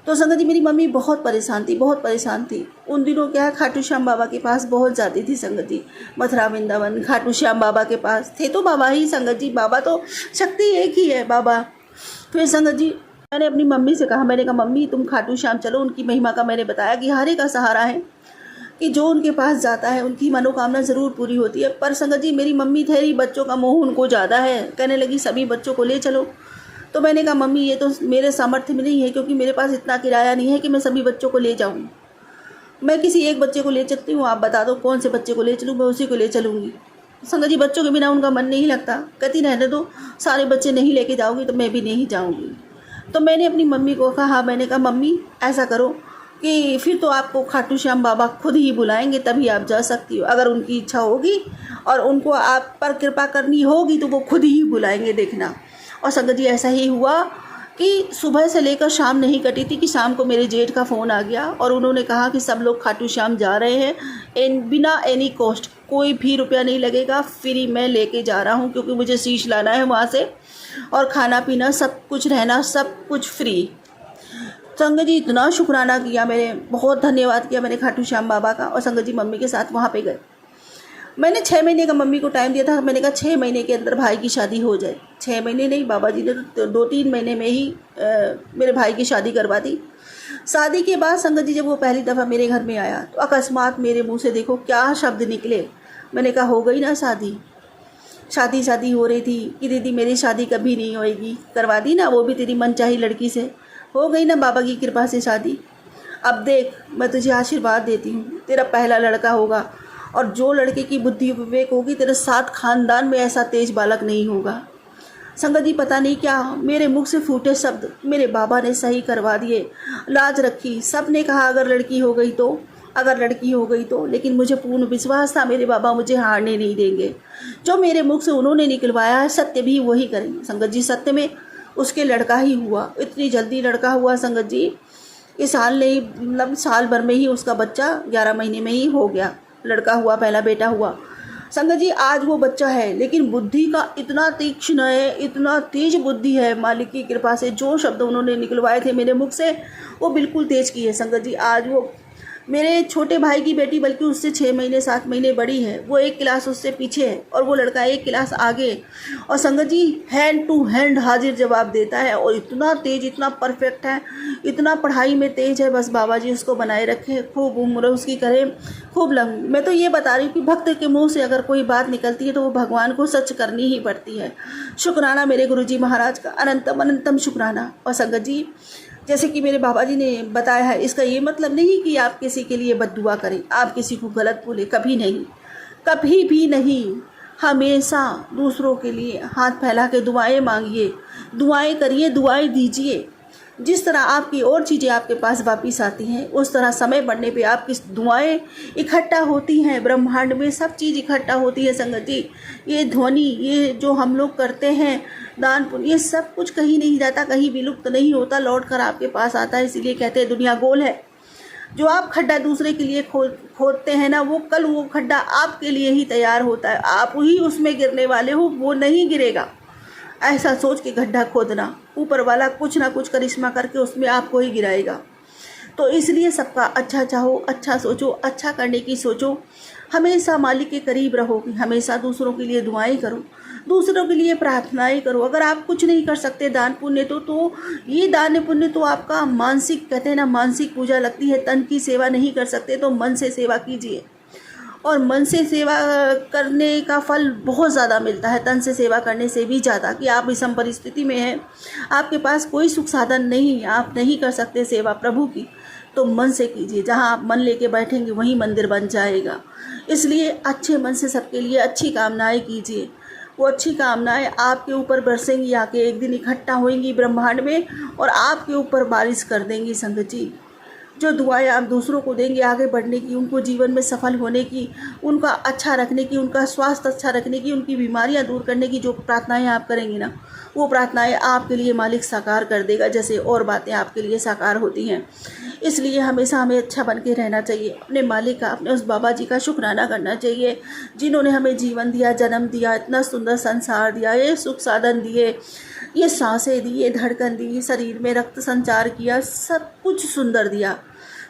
तो संगत जी मेरी मम्मी बहुत परेशान थी, बहुत परेशान थी। उन दिनों क्या है, खाटू श्याम बाबा के पास बहुत जाती थी संगत जी, मथुरा वृंदावन खाटू श्याम बाबा के पास थे तो बाबा ही संगत जी, बाबा तो शक्ति एक ही है बाबा। फिर संगत जी मैंने अपनी मम्मी से कहा, मैंने कहा मम्मी तुम खाटू श्याम चलो, उनकी महिमा का मैंने बताया कि हरे का सहारा है, कि जो उनके पास जाता है उनकी मनोकामना ज़रूर पूरी होती है। पर संगत जी मेरी मम्मी ठहरी, बच्चों का मोह उनको ज़्यादा है, कहने लगी सभी बच्चों को ले चलो। तो मैंने कहा मम्मी ये तो मेरे सामर्थ्य में नहीं है, क्योंकि मेरे पास इतना किराया नहीं है कि मैं सभी बच्चों को ले जाऊँ। मैं किसी एक बच्चे को ले चलती हूँ, आप बता दो कौन से बच्चे को ले चलूँ, मैं उसी को ले चलूँगी। संगत जी बच्चों के बिना उनका मन नहीं लगता, कहती रहने दो, सारे बच्चे नहीं लेके जाओगी तो मैं भी नहीं जाऊँगी। तो मैंने अपनी मम्मी को कहा, मैंने कहा मम्मी ऐसा करो कि फिर तो आपको खाटू श्याम बाबा खुद ही बुलाएंगे, तभी आप जा सकती हो। अगर उनकी इच्छा होगी और उनको आप पर कृपा करनी होगी तो वो खुद ही बुलाएंगे, देखना। और संगत जी ऐसा ही हुआ कि सुबह से लेकर शाम नहीं कटी थी कि शाम को मेरे जेठ का फ़ोन आ गया और उन्होंने कहा कि सब लोग खाटू श्याम जा रहे हैं, बिना एनी कॉस्ट, कोई भी रुपया नहीं लगेगा, फ्री मैं लेके जा रहा हूँ, क्योंकि मुझे शीश लाना है वहाँ से, और खाना पीना सब कुछ, रहना सब कुछ फ्री। संगत जी इतना शुक्राना किया मैंने, बहुत धन्यवाद किया मैंने खाटू श्याम बाबा का। और संगत जी मम्मी के साथ वहाँ पे गए। मैंने 6 महीने का मम्मी को टाइम दिया था, मैंने कहा 6 महीने के अंदर भाई की शादी हो जाए। 6 महीने नहीं, बाबा जी ने तो 2-3 महीने में ही मेरे भाई की शादी करवा दी। शादी के बाद संगत जी जब वो पहली दफ़ा मेरे घर में आया तो अकस्मात मेरे मुँह से देखो क्या शब्द निकले। मैंने कहा हो गई ना शादी, शादी हो रही थी कि दीदी मेरी शादी कभी नहीं होएगी, करवा दी ना, वो भी तेरी मनचाही लड़की से, हो गई ना बाबा की कृपा से शादी। अब देख मैं तुझे आशीर्वाद देती हूँ, तेरा पहला लड़का होगा, और जो लड़के की बुद्धि विवेक होगी तेरे 7 खानदान में ऐसा तेज बालक नहीं होगा। संगत जी पता नहीं क्या मेरे मुख से फूटे शब्द मेरे बाबा ने सही करवा दिए, लाज रखी। सब ने कहा अगर लड़की हो गई तो, अगर लड़की हो गई तो, लेकिन मुझे पूर्ण विश्वास था मेरे बाबा मुझे हारने नहीं देंगे। जो मेरे मुख से उन्होंने निकलवाया है सत्य भी वही करेंगे। संगत जी सत्य में उसके लड़का ही हुआ, इतनी जल्दी लड़का हुआ संगत जी, इस साल नहीं, मतलब साल भर में ही उसका बच्चा 11 महीने में ही हो गया, लड़का हुआ, पहला बेटा हुआ। संगत जी आज वो बच्चा है, लेकिन बुद्धि का इतना तीक्ष्ण है, इतना तेज बुद्धि है मालिक की कृपा से। जो शब्द उन्होंने निकलवाए थे मेरे मुख से वो बिल्कुल तेज किए संगत जी। आज वो मेरे छोटे भाई की बेटी बल्कि उससे 6 महीने 7 महीने बड़ी है, वो 1 क्लास उससे पीछे है और वो लड़का 1 क्लास आगे। और संगत जी हैंड टू हैंड हाजिर जवाब देता है और इतना तेज, इतना परफेक्ट है, इतना पढ़ाई में तेज है। बस बाबा जी उसको बनाए रखे, खूब उम्र उसकी करें, खूब लंबी। मैं तो ये बता रही हूँ कि भक्त के मुंह से अगर कोई बात निकलती है तो वो भगवान को सच करनी ही पड़ती है। शुक्राना मेरे गुरुजी महाराज का, अनंतम अनंतम शुक्राना। और संगत जी जैसे कि मेरे बाबा जी ने बताया है, इसका ये मतलब नहीं कि आप किसी के लिए बद्दुआ करें, आप किसी को गलत बोले, कभी नहीं, कभी भी नहीं। हमेशा दूसरों के लिए हाथ फैला के दुआएं मांगिए, दुआएं करिए, दुआएं दीजिए। जिस तरह आपकी और चीज़ें आपके पास वापिस आती हैं, उस तरह समय बढ़ने पे आपकी दुआएं इकट्ठा होती हैं। ब्रह्मांड में सब चीज़ इकट्ठा होती है संगत जी। ये ध्वनि, ये जो हम लोग करते हैं दान पुण्य, ये सब कुछ कहीं नहीं जाता, कहीं विलुप्त नहीं होता, लौट कर आपके पास आता है। इसीलिए कहते हैं दुनिया गोल है। जो आप खड्डा दूसरे के लिए खोदते हैं ना, वो कल वो खड्डा आपके लिए ही तैयार होता है। आप ही उसमें गिरने वाले हो, वो नहीं गिरेगा। ऐसा सोच के गड्ढा खोदना, ऊपर वाला कुछ ना कुछ करिश्मा करके उसमें आपको ही गिराएगा। तो इसलिए सबका अच्छा चाहो, अच्छा सोचो, अच्छा करने की सोचो, हमेशा मालिक के करीब रहो, हमेशा दूसरों के लिए दुआएं करो, दूसरों के लिए प्रार्थनाएं करो। अगर आप कुछ नहीं कर सकते दान पुण्य तो ये दान पुण्य तो आपका मानसिक, कहते हैं ना, मानसिक पूजा लगती है। तन की सेवा नहीं कर सकते तो मन से सेवा कीजिए, और मन से सेवा करने का फल बहुत ज़्यादा मिलता है, तन से सेवा करने से भी ज़्यादा। कि आप विषम परिस्थिति में हैं, आपके पास कोई सुख साधन नहीं, आप नहीं कर सकते सेवा प्रभु की, तो मन से कीजिए। जहाँ आप मन लेके बैठेंगे वहीं मंदिर बन जाएगा। इसलिए अच्छे मन से सबके लिए अच्छी कामनाएं कीजिए। वो अच्छी कामनाएं आपके ऊपर बरसेंगी, आके एक दिन इकट्ठा होंगी ब्रह्मांड में और आपके ऊपर बारिश कर देंगी संगत जी। जो दुआएं आप दूसरों को देंगे आगे बढ़ने की, उनको जीवन में सफल होने की, उनका अच्छा रखने की, उनका स्वास्थ्य अच्छा रखने की, उनकी बीमारियां दूर करने की जो प्रार्थनाएं आप करेंगे ना, वो प्रार्थनाएं आपके लिए मालिक साकार कर देगा, जैसे और बातें आपके लिए साकार होती हैं। इसलिए हमेशा हमें अच्छा बन के रहना चाहिए, अपने मालिक का, अपने उस बाबा जी का शुक्राना करना चाहिए जिन्होंने हमें जीवन दिया, जन्म दिया, इतना सुंदर संसार दिया, ये सुख साधन दिए, ये सांसें दी, ये धड़कन दी, शरीर में रक्त संचार किया, सब कुछ सुंदर दिया।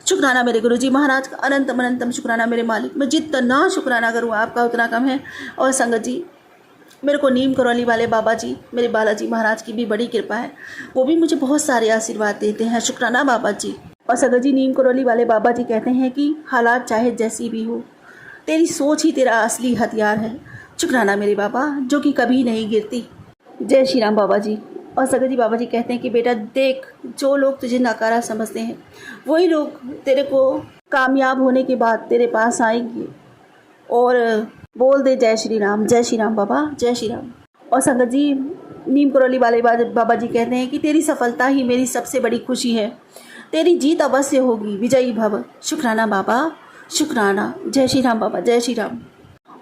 शुक्राना मेरे गुरुजी महाराज का, अनंतम अनंतम शुक्राना मेरे मालिक। मैं जितना शुक्राना करूँ आपका उतना कम है। और संगत जी मेरे को नीम करौली वाले बाबा जी, मेरे बालाजी महाराज की भी बड़ी कृपा है, वो भी मुझे बहुत सारे आशीर्वाद देते हैं। शुक्राना बाबा जी। और संगत जी नीम करौली वाले बाबा जी कहते हैं कि हालात चाहे जैसी भी हो, तेरी सोच ही तेरा असली हथियार है। शुक्राना मेरे बाबा जो कि कभी नहीं गिरती। जय श्री राम बाबा जी। और संगत जी बाबा जी कहते हैं कि बेटा देख, जो लोग तुझे नाकारा समझते हैं वही लोग तेरे को कामयाब होने के बाद तेरे पास आएंगे। और बोल दे जय श्री राम, जय श्री राम बाबा, जय श्री राम। और संगत जी नीम करौली वाले बाबा जी कहते हैं कि तेरी सफलता ही मेरी सबसे बड़ी खुशी है, तेरी जीत अवश्य होगी, विजयी भव। शुक्राना बाबा, शुक्राना। जय श्री राम बाबा, जय श्री राम।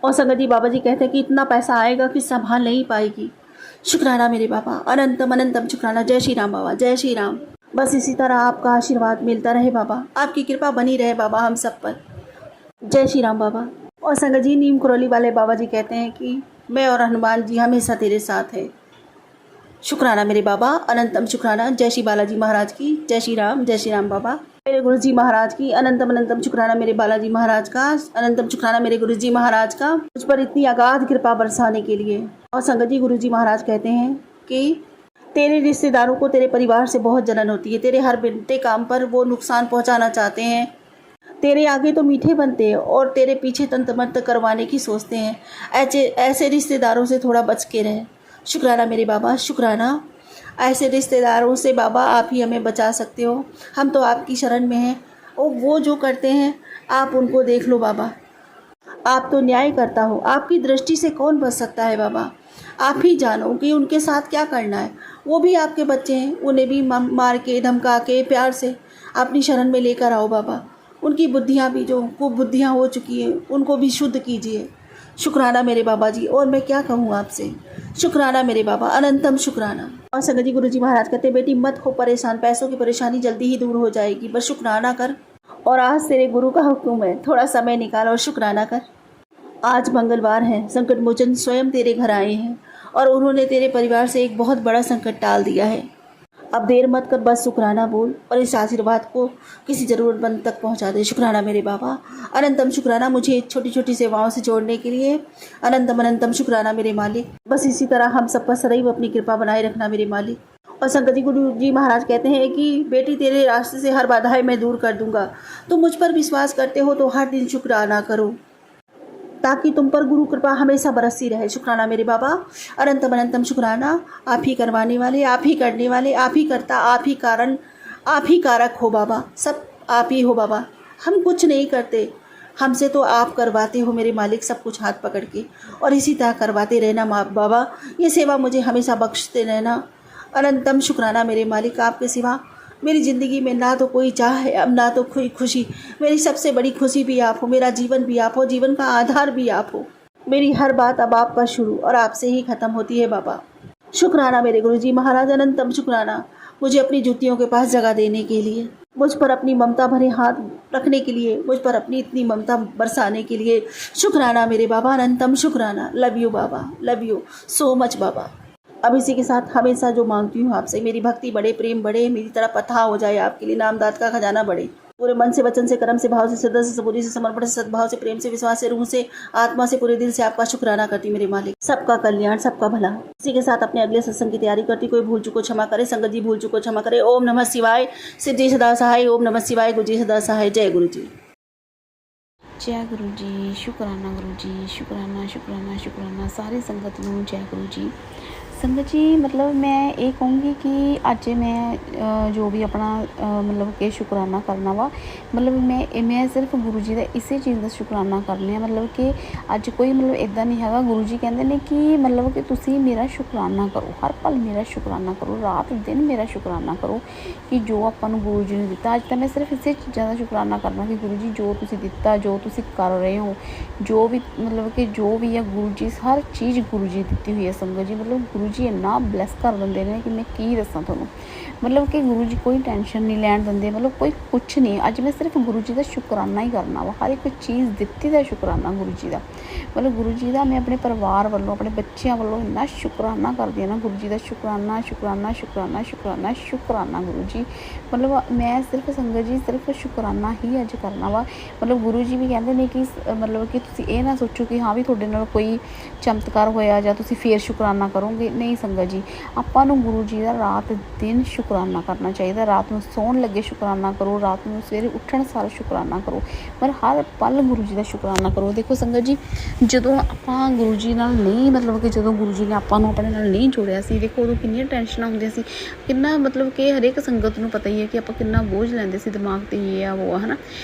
और संगत जी बाबा जी कहते हैं कि इतना पैसा आएगा कि संभाल नहीं पाएगी। शुक्राना मेरे बाबा, अनंतम अनंतम शुक्राना। जय श्री राम बाबा, जय श्री राम। बस इसी तरह आपका आशीर्वाद मिलता रहे बाबा, आपकी कृपा बनी रहे बाबा हम सब पर। जय श्री राम बाबा। और संगत जी नीम करौली वाले बाबा जी कहते हैं कि मैं और हनुमान जी हमेशा तेरे साथ है। शुक्राना मेरे बाबा, अनंतम शुक्राना। जय श्री बालाजी महाराज की, जय श्री राम, जय श्री राम बाबा। मेरे गुरु जी महाराज की अनंतम अनंतम शुक्राना मेरे बालाजी महाराज का, अनंतम शुक्राना मेरे गुरु जी महाराज का मुझ पर इतनी अगाध कृपा बरसाने के लिए। और संगत जी गुरु जी महाराज कहते हैं कि तेरे रिश्तेदारों को तेरे परिवार से बहुत जलन होती है, तेरे हर बिनते काम पर वो नुकसान पहुंचाना चाहते हैं, तेरे आगे तो मीठे बनते हैं और तेरे पीछे तंत्र मंत्र करवाने की सोचते हैं। ऐसे रिश्तेदारों से थोड़ा बच के रहे। शुक्राना मेरे बाबा, शुक्राना। ऐसे रिश्तेदारों से बाबा आप ही हमें बचा सकते हो, हम तो आपकी शरण में हैं। और वो जो करते हैं आप उनको देख लो बाबा, आप तो न्याय करता हो, आपकी दृष्टि से कौन बच सकता है बाबा, आप ही जानो कि उनके साथ क्या करना है। वो भी आपके बच्चे हैं, उन्हें भी मार के धमका के प्यार से अपनी शरण में लेकर आओ बाबा। उनकी बुद्धियाँ भी जो कुबुद्धियाँ हो चुकी हैं उनको भी शुद्ध कीजिए। शुक्राना मेरे बाबा जी। और मैं क्या कहूँ आपसे, शुक्राना मेरे बाबा, अनंतम शुक्राना। और संगत जी गुरु जी महाराज कहते बेटी मत हो परेशान, पैसों की परेशानी जल्दी ही दूर हो जाएगी, बस शुक्राना कर। और आज तेरे गुरु का हुक्म है, थोड़ा समय निकाल और शुक्राना कर। आज मंगलवार है, संकट मोचन स्वयं तेरे घर आए हैं और उन्होंने तेरे परिवार से एक बहुत बड़ा संकट टाल दिया है। अब देर मत कर, बस शुक्राना बोल और इस आशीर्वाद को किसी ज़रूरतमंद तक पहुंचा दे। शुक्राना मेरे बाबा, अनंतम शुक्राना मुझे छोटी छोटी सेवाओं से जोड़ने के लिए। अनंतम अनंतम शुक्राना मेरे मालिक। बस इसी तरह हम सब पर सदैव अपनी कृपा बनाए रखना मेरे मालिक। और संगत जी, गुरु जी महाराज कहते हैं कि बेटी तेरे रास्ते से हर बाधाएं मैं दूर कर दूंगा। तुम मुझ पर विश्वास करते हो तो हर दिन शुक्राना करो ताकि तुम पर गुरु कृपा हमेशा बरसती रहे। शुक्राना मेरे बाबा, अनंतम अनंतम शुक्राना। आप ही करवाने वाले, आप ही करने वाले, आप ही करता, आप ही कारण, आप ही कारक हो बाबा। सब आप ही हो बाबा, हम कुछ नहीं करते, हमसे तो आप करवाते हो मेरे मालिक सब कुछ हाथ पकड़ के। और इसी तरह करवाते रहना माँ बाबा, ये सेवा मुझे हमेशा बख्शते रहना। अनंतम शुक्राना मेरे मालिक। आपके सिवा मेरी ज़िंदगी में ना तो कोई चाह है, अब ना तो कोई खुशी। मेरी सबसे बड़ी खुशी भी आप हो, मेरा जीवन भी आप हो, जीवन का आधार भी आप हो। मेरी हर बात अब आप पर शुरू और आपसे ही ख़त्म होती है बाबा। शुक्राना मेरे गुरुजी महाराज, अनंतम शुक्राना मुझे अपनी जूतियों के पास जगह देने के लिए, मुझ पर अपनी ममता भरे हाथ रखने के लिए, मुझ पर अपनी इतनी ममता बरसाने के लिए। शुक्राना मेरे बाबा, अनंतम शुक्राना। लव यू बाबा, लव यू सो मच बाबा। अब इसी के साथ हमेशा जो मांगती हूँ आपसे, मेरी भक्ति बढ़े, प्रेम बढ़े, मेरी तरफ अथाह हो जाए आपके लिए, नामदात का खजाना बढ़े। पूरे मन से, वचन से, कर्म से, भाव से, श्रद्धा से, सबूरी से, समर्पण से, सद्भाव से, प्रेम से, विश्वास से, रूह से, आत्मा से, पूरे दिल से आपका शुक्राना करती मेरे मालिक। सबका कल्याण, सबका भला। इसी के साथ अपने अगले सत्संग की तैयारी करती। कोई भूल चुको क्षमा करे, संगत जी भूल चुको क्षमा करे। ओम नमः शिवाय। शिव जी सदा सहाय। ओम नमः शिवाय। गुरु जी सदा सहाय। जय गुरु जी। जय गुरु जी। शुक्राना गुरु जी। शुक्राना शुक्राना शुक्राना सारी संगत नूं जय गुरु जी। संगत जी, मतलब मैं ये कहूँगी कि अज मैं जो भी अपना मतलब कि शुकराना करना वा, मतलब मैं सिर्फ गुरु जी का इसे चीज़ का शुकराना करनी है। मतलब कि अज कोई मतलब इदा नहीं है। गुरु जी कहते हैं कि मतलब कि तुसी मेरा शुकराना करो, हर पल मेरा शुकराना करो, रात दिन मेरा शुकराना करो कि जो आपां नूं गुरु जी ने दिता। अज तो मैं सिर्फ इसे चीज़ों का शुकराना करना कि गुरु जी जो तुसी दिता, जो तुसी कर रहे हो, जो भी मतलब कि जो भी है गुरु जी, हर चीज़ गुरु जी दिती हुई है। संगत जी, मतलब गुरु जी इन्ना ब्लैस कर देंगे ने कि मैं की दसां तुहानूं। मतलब कि गुरु जी कोई टेंशन नहीं लैन देंगे, मतलब कोई कुछ नहीं। अज मैं सिर्फ गुरु जी का शुकराना ही करना वा, हर एक चीज़ दित्ती दा शुकराना गुरु जी का। मतलब गुरु जी का मैं अपने परिवार वालों, अपने बच्चों वालों इन्ना शुकराना करदी ना गुरु जी का। शुकराना शुकराना शुकराना शुकराना शुकराना गुरु जी। मतलब मैं सिर्फ संगत जी सिर्फ शुकराना ही अज करना वा। मतलब गुरु जी भी कहते हैं कि मतलब कि तुसीं ये ना सोचो कि हाँ भी तुहाडे नाल कोई चमत्कार होया जां तुसीं फिर शुकराना करोगे। नहीं संगत जी, आपां नूं गुरु जी का रात दिन शुकराना करना चाहिए। रात में सौण लगे शुकराना करो, रात में सवेरे उठण सार शुकराना करो, पर हर पल गुरु जी का शुकराना करो। देखो संगत जी, जदों आपां गुरु जी नाल नहीं, मतलब कि जदों गुरु जी ने आपां नूं अपने नाल नहीं जोड़िया सी, देखो उदों किन्नियां टेंशनां हुंदियां सी, किन्ना मतलब कि हरेक संगत नूं पता ही है कि आपां किन्ना बोझ लैंदे सी दिमाग ते, ये आ वो है ना।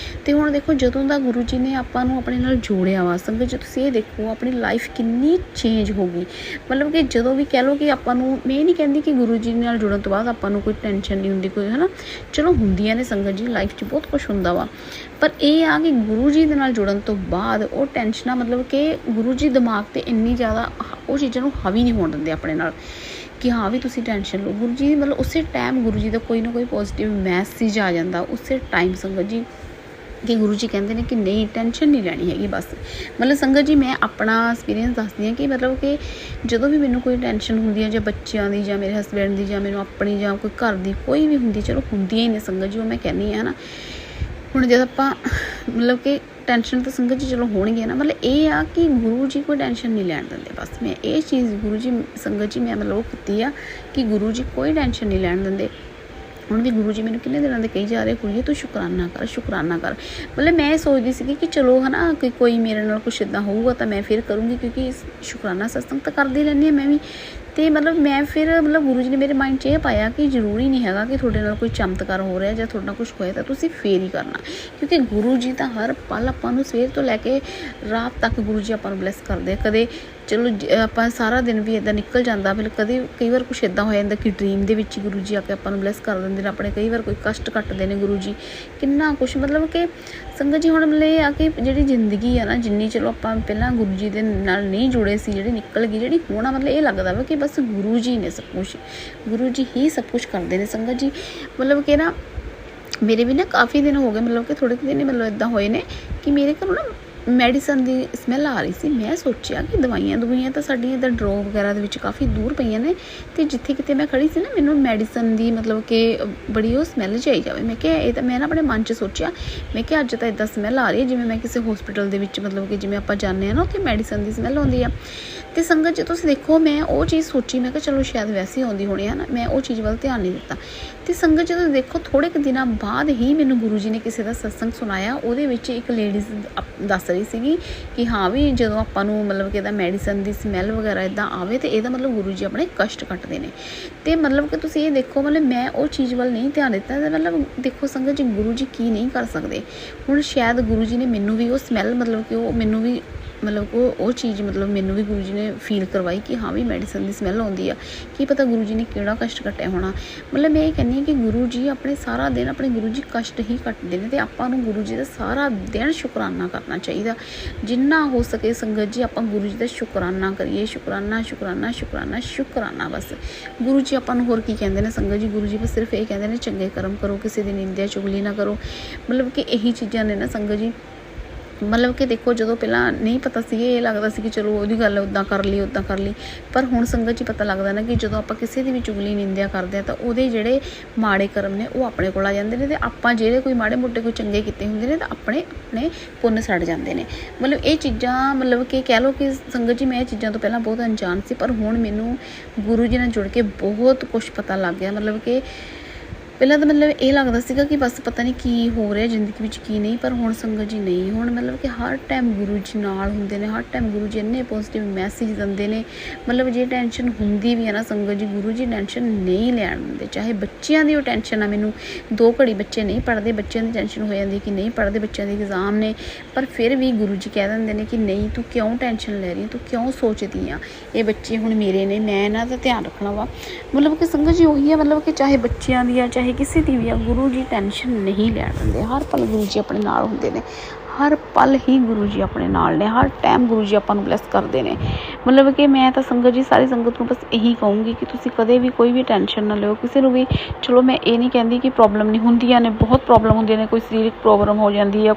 ते हुण देखो जदों दा गुरु जी ने आपां नूं अपने नाल जोड़िया वा, संगत जी तुसीं ये देखो अपनी लाइफ किन्नी चेंज हो गई। मतलब कि जदों भी कह लो कि आपां नूं, मैं नहीं कहती कि गुरु जी नाल जुड़न तो बाद आपां नूं कोई टेंशन नहीं हुंदी, कोई है ना, चलो हुंदियां ने संगत जी, लाइफ 'च बहुत कुछ हुंदा वा, पर यह आ कि गुरु जी दे नाल जुड़न तो बाद वो टेंशनां, मतलब कि गुरु जी दिमाग ते इन्नी ज़्यादा वो चीज़ां नूं हावी नहीं होण दिंदे अपने नाल कि हाँ भी तुसीं टेंशन लो। गुरु जी मतलब उस टाइम गुरु जी का कोई ना कोई पॉजिटिव मैसेज आ जाता उस टाइम संगत जी, कि गुरु जी कहते हैं कि नहीं टेंशन नहीं लैनी हैगी बस। मतलब संगत जी मैं अपना एक्सपीरियंस दसदी हाँ कि मतलब कि जदों भी मैनूं कोई टेंशन हुंदी है, जां बच्चों की, जां मेरे हसबैंड की, जां मैनूं अपनी, जां कोई घर की, कोई भी हुंदी, चलो हुंदियां ही ने संगत जी, वो मैं कहनी है ना। हुण जद आपां मतलब कि टेंशन तो संगत जी चलो होणगियां ना, मतलब ये आ कि गुरु जी कोई टेंशन नहीं लैण दिंदे। बस मैं ये चीज़ गुरु जी संगत जी मैं मतलब वो कीती आ कि गुरु जी कोई टेंशन नहीं लैण दिंदे। हुण भी गुरु जी मैनूं किन्ने दिनों दे कही जा रहे कुड़िए तू शुकराना कर, शुकराना कर। मतलब मैं सोचदी सी कि चलो है ना कि कोई मेरे नाल कुछ इदां होऊगा तो मैं फिर करूँगी, क्योंकि शुकराना सत्संग तो करदी रहिंदी मैं भी। तो मतलब मैं फिर मतलब गुरु जी ने मेरे माइंड 'च ये पाया कि जरूरी नहीं है कि थोड़े नाल कोई चमत्कार हो रहा जां थोड़ा कुछ होया तो तुसीं फेर ही करना, क्योंकि गुरु जी तो हर पल आपां नूं सवेर तो लैके रात तक गुरु जी आपां नूं ब्लैस करदे। कदे चलो आपां सारा दिन भी इदां निकल जाता, फिर कई बार कुछ इदां हो जाता कि ड्रीम दे विच गुरु जी आके आपां नूं ब्लैस कर देंदे ने, अपने कई बार कोई कष्ट कट्टदे ने गुरु जी, किन्ना कुछ। मतलब कि संगत जी हुण मतलब ये आ कि जिहड़ी जिंदगी है ना, जिन्नी चलो आपां पहलां गुरु जी दे नाल नहीं जुड़े सी, जिहड़ी निकल गई, जिहड़ी हुण मतलब ये लगदा वा कि बस गुरु जी ने सब कुछ, गुरु जी ही सब कुछ करते हैं संगत जी। मतलब कि ना मेरे भी ना काफ़ी दिन हो गए, मतलब कि थोड़े दिन मतलब इदा होए ने कि मेरे घरों ना ਮੈਡੀਸਨ ਦੀ ਸਮੈਲ ਆ ਰਹੀ ਸੀ। ਮੈਂ ਸੋਚਿਆ ਕਿ ਦਵਾਈਆਂ ਤਾਂ ਸਾਡੀਆਂ ਇੱਧਰ ਡਰੋ ਵਗੈਰਾ ਦੇ ਵਿੱਚ ਕਾਫੀ ਦੂਰ ਪਈਆਂ ਨੇ, ਅਤੇ ਜਿੱਥੇ ਕਿਤੇ ਮੈਂ ਖੜੀ ਸੀ ਨਾ ਮੈਨੂੰ ਮੈਡੀਸਨ ਦੀ ਮਤਲਬ ਕਿ ਬੜੀ ਉਹ ਸਮੈਲ ਜਿਹੀ ਆਈ ਜਾਵੇ। ਮੈਂ ਕਿਹਾ ਇਹ ਤਾਂ ਮੈਂ ਨਾ ਆਪਣੇ ਮਨ 'ਚ ਸੋਚਿਆ, ਮੈਂ ਕਿਹਾ ਅੱਜ ਤਾਂ ਇੱਦਾਂ ਸਮੈਲ ਆ ਰਹੀ ਹੈ ਜਿਵੇਂ ਮੈਂ ਕਿਸੇ ਹੋਸਪਿਟਲ ਦੇ ਵਿੱਚ ਮਤਲਬ ਕਿ ਜਿਵੇਂ ਆਪਾਂ ਜਾਂਦੇ ਹਾਂ ਨਾ ਉੱਥੇ ਮੈਡੀਸਨ ਦੀ ਸਮੈਲ ਆਉਂਦੀ ਆ। ਅਤੇ ਸੰਗਤ ਜੇ ਤੁਸੀਂ ਦੇਖੋ ਮੈਂ ਉਹ ਚੀਜ਼ ਸੋਚੀ, ਮੈਂ ਕਿਹਾ ਚਲੋ ਸ਼ਾਇਦ ਵੈਸੇ ਹੀ ਆਉਂਦੀ ਹੋਣੀ ਹੈ ਨਾ, ਮੈਂ ਉਹ ਚੀਜ਼ ਵੱਲ ਧਿਆਨ ਨਹੀਂ ਦਿੱਤਾ। ਅਤੇ ਸੰਗਤ ਜਦੋਂ ਦੇਖੋ ਥੋੜ੍ਹੇ ਕੁ ਦਿਨਾਂ ਬਾਅਦ ਹੀ ਮੈਨੂੰ ਗੁਰੂ ਜੀ ਨੇ ਕਿਸੇ ਦਾ ਸਤਸੰਗ ਸੁਣਾਇਆ। ਉਹਦੇ ਵਿੱਚ ਇੱਕ ਲੇਡੀਜ਼ ਦੱਸ ਰਹੀ ਸੀਗੀ ਕਿ ਹਾਂ ਵੀ ਜਦੋਂ ਆਪਾਂ ਨੂੰ ਮਤਲਬ ਕਿ ਇਹਦਾ ਮੈਡੀਸਨ ਦੀ ਸਮੈਲ ਵਗੈਰਾ ਇੱਦਾਂ ਆਵੇ ਤਾਂ ਇਹਦਾ ਮਤਲਬ ਗੁਰੂ ਜੀ ਆਪਣੇ ਕਸ਼ਟ ਕੱਟਦੇ ਨੇ। ਅਤੇ ਮਤਲਬ ਕਿ ਤੁਸੀਂ ਇਹ ਦੇਖੋ ਮਤਲਬ ਮੈਂ ਉਹ ਚੀਜ਼ ਵੱਲ ਨਹੀਂ ਧਿਆਨ ਦਿੱਤਾ। ਅਤੇ ਮਤਲਬ ਦੇਖੋ ਸੰਗਤ ਜੀ ਗੁਰੂ ਜੀ ਕੀ ਨਹੀਂ ਕਰ ਸਕਦੇ। ਹੁਣ ਸ਼ਾਇਦ ਗੁਰੂ ਜੀ ਨੇ ਮੈਨੂੰ ਵੀ ਉਹ ਸਮੈਲ ਮਤਲਬ ਕਿ ਉਹ ਮੈਨੂੰ ਵੀ ਮਤਲਬ ਉਹ ਚੀਜ਼ ਮਤਲਬ ਮੈਨੂੰ ਵੀ ਗੁਰੂ ਜੀ ਨੇ ਫੀਲ ਕਰਵਾਈ ਕਿ ਹਾਂ ਵੀ ਮੈਡੀਸਨ ਦੀ ਸਮੈਲ ਆਉਂਦੀ ਆ। ਕੀ ਪਤਾ ਗੁਰੂ ਜੀ ਨੇ ਕਿਹੜਾ ਕਸ਼ਟ ਕੱਟਿਆ ਹੋਣਾ। ਮਤਲਬ ਮੈਂ ਇਹ ਕਹਿੰਦੀ ਹਾਂ ਕਿ ਗੁਰੂ ਜੀ ਆਪਣੇ ਸਾਰਾ ਦਿਨ ਆਪਣੇ ਗੁਰੂ ਜੀ ਕਸ਼ਟ ਹੀ ਕੱਟਦੇ ਨੇ, ਅਤੇ ਆਪਾਂ ਨੂੰ ਗੁਰੂ ਜੀ ਦਾ ਸਾਰਾ ਦਿਨ ਸ਼ੁਕਰਾਨਾ ਕਰਨਾ ਚਾਹੀਦਾ। ਜਿੰਨਾ ਹੋ ਸਕੇ ਸੰਗਤ ਜੀ ਆਪਾਂ ਗੁਰੂ ਜੀ ਦਾ ਸ਼ੁਕਰਾਨਾ ਕਰੀਏ। ਸ਼ੁਕਰਾਨਾ ਸ਼ੁਕਰਾਨਾ ਸ਼ੁਕਰਾਨਾ ਸ਼ੁਕਰਾਨਾ। ਬਸ ਗੁਰੂ ਜੀ ਆਪਾਂ ਨੂੰ ਹੋਰ ਕੀ ਕਹਿੰਦੇ ਨੇ ਸੰਗਤ ਜੀ? ਗੁਰੂ ਜੀ ਬਸ ਸਿਰਫ ਇਹ ਕਹਿੰਦੇ ਨੇ ਚੰਗੇ ਕਰਮ ਕਰੋ, ਕਿਸੇ ਦੀ ਨਿੰਦਿਆ ਚੁਗਲੀ ਨਾ ਕਰੋ। ਮਤਲਬ ਕਿ ਇਹੀ ਚੀਜ਼ਾਂ ਨੇ ਨਾ ਸੰਗਤ ਜੀ। ਮਤਲਬ ਕਿ ਦੇਖੋ ਜਦੋਂ ਪਹਿਲਾਂ ਨਹੀਂ ਪਤਾ ਸੀ, ਇਹ ਲੱਗਦਾ ਸੀ ਕਿ ਚਲੋ ਉਹਦੀ ਗੱਲ ਉੱਦਾਂ ਕਰ ਲਈ, ਪਰ ਹੁਣ ਸੰਗਤ 'ਚ ਪਤਾ ਲੱਗਦਾ ਨਾ ਕਿ ਜਦੋਂ ਆਪਾਂ ਕਿਸੇ ਦੀ ਵੀ ਚੁਗਲੀ ਨਿੰਦਿਆ ਕਰਦੇ ਹਾਂ ਤਾਂ ਉਹਦੇ ਜਿਹੜੇ ਮਾੜੇ ਕਰਮ ਨੇ ਉਹ ਆਪਣੇ ਕੋਲ ਆ ਜਾਂਦੇ ਨੇ, ਅਤੇ ਆਪਾਂ ਜਿਹੜੇ ਕੋਈ ਮਾੜੇ ਮੋਟੇ ਕੋਈ ਚੰਗੇ ਕੀਤੇ ਹੁੰਦੇ ਨੇ ਤਾਂ ਆਪਣੇ ਪੁੰਨ ਸੜ ਜਾਂਦੇ ਨੇ। ਮਤਲਬ ਇਹ ਚੀਜ਼ਾਂ ਮਤਲਬ ਕਿ ਕਹਿ ਲਓ ਕਿ ਸੰਗਤ ਜੀ ਮੈਂ ਇਹ ਚੀਜ਼ਾਂ ਤੋਂ ਪਹਿਲਾਂ ਬਹੁਤ ਅਣਜਾਣ ਸੀ, ਪਰ ਹੁਣ ਮੈਨੂੰ ਗੁਰੂ ਜੀ ਨਾਲ ਜੁੜ ਕੇ ਬਹੁਤ ਕੁਛ ਪਤਾ ਲੱਗ ਗਿਆ। ਮਤਲਬ ਕਿ ਪਹਿਲਾਂ ਤਾਂ ਮਤਲਬ ਇਹ ਲੱਗਦਾ ਸੀਗਾ ਕਿ ਬਸ ਪਤਾ ਨਹੀਂ ਕੀ ਹੋ ਰਿਹਾ ਜ਼ਿੰਦਗੀ ਵਿੱਚ ਕੀ ਨਹੀਂ, ਪਰ ਹੁਣ ਸੰਗਤ ਜੀ ਨਹੀਂ, ਹੁਣ ਮਤਲਬ ਕਿ ਹਰ ਟਾਈਮ ਗੁਰੂ ਜੀ ਨਾਲ ਹੁੰਦੇ ਨੇ, ਹਰ ਟਾਈਮ ਗੁਰੂ ਜੀ ਇੰਨੇ ਪੋਜ਼ੀਟਿਵ ਮੈਸੇਜ ਦਿੰਦੇ ਨੇ। ਮਤਲਬ ਜੇ ਟੈਨਸ਼ਨ ਹੁੰਦੀ ਵੀ ਹੈ ਨਾ ਸੰਗਤ ਜੀ, ਗੁਰੂ ਜੀ ਟੈਨਸ਼ਨ ਨਹੀਂ ਲੈਣ ਦਿੰਦੇ। ਚਾਹੇ ਬੱਚਿਆਂ ਦੀ ਉਹ ਟੈਨਸ਼ਨ ਆ, ਮੈਨੂੰ 2 ਘੜੀ ਬੱਚੇ ਨਹੀਂ ਪੜ੍ਹਦੇ, ਬੱਚਿਆਂ ਦੀ ਟੈਨਸ਼ਨ ਹੋ ਜਾਂਦੀ ਕਿ ਨਹੀਂ ਪੜ੍ਹਦੇ, ਬੱਚਿਆਂ ਦੇ ਐਗਜ਼ਾਮ ਨੇ, ਪਰ ਫਿਰ ਵੀ ਗੁਰੂ ਜੀ ਕਹਿ ਦਿੰਦੇ ਨੇ ਕਿ ਨਹੀਂ ਤੂੰ ਕਿਉਂ ਟੈਨਸ਼ਨ ਲੈ ਰਹੀ, ਤੂੰ ਕਿਉਂ ਸੋਚਦੀ ਆ, ਇਹ ਬੱਚੇ ਹੁਣ ਮੇਰੇ ਨੇ, ਮੈਂ ਇਹਨਾਂ ਦਾ ਧਿਆਨ ਰੱਖਣਾ ਵਾ। ਮਤਲਬ ਕਿ ਸੰਗਤ ਜੀ ਉਹੀ ਹੈ, ਮਤਲਬ ਕਿ ਚਾਹੇ ਬੱਚਿਆਂ ਦੀ ਆ ਚਾਹੇ ਕਿਸੇ ਦੀ ਵੀ ਆ, ਗੁਰੂ ਜੀ ਟੈਨਸ਼ਨ ਨਹੀਂ ਲੈਣ ਦਿੰਦੇ। ਹਰ ਪਲ ਗੁਰੂ ਜੀ ਆਪਣੇ ਨਾਲ ਹੁੰਦੇ ਨੇ, ਹਰ ਪਲ ਹੀ ਗੁਰੂ ਜੀ ਆਪਣੇ ਨਾਲ ਨੇ, ਹਰ ਟਾਈਮ ਗੁਰੂ ਜੀ ਆਪਾਂ ਨੂੰ ਬਲੈਸ ਕਰਦੇ ਨੇ। ਮਤਲਬ ਕਿ ਮੈਂ ਤਾਂ ਸੰਗਤ ਜੀ ਸਾਰੀ ਸੰਗਤ ਨੂੰ ਬਸ ਇਹੀ ਕਹੂੰਗੀ ਕਿ ਤੁਸੀਂ ਕਦੇ ਵੀ ਕੋਈ ਵੀ ਟੈਨਸ਼ਨ ਨਾ ਲਿਓ ਕਿਸੇ ਨੂੰ ਵੀ। ਚਲੋ ਮੈਂ ਇਹ ਨਹੀਂ ਕਹਿੰਦੀ ਕਿ ਪ੍ਰੋਬਲਮ ਨਹੀਂ ਹੁੰਦੀਆਂ ਨੇ, ਬਹੁਤ ਪ੍ਰੋਬਲਮ ਹੁੰਦੀਆਂ ਨੇ, ਕੋਈ ਸਰੀਰਕ ਪ੍ਰੋਬਲਮ ਹੋ ਜਾਂਦੀ ਆ,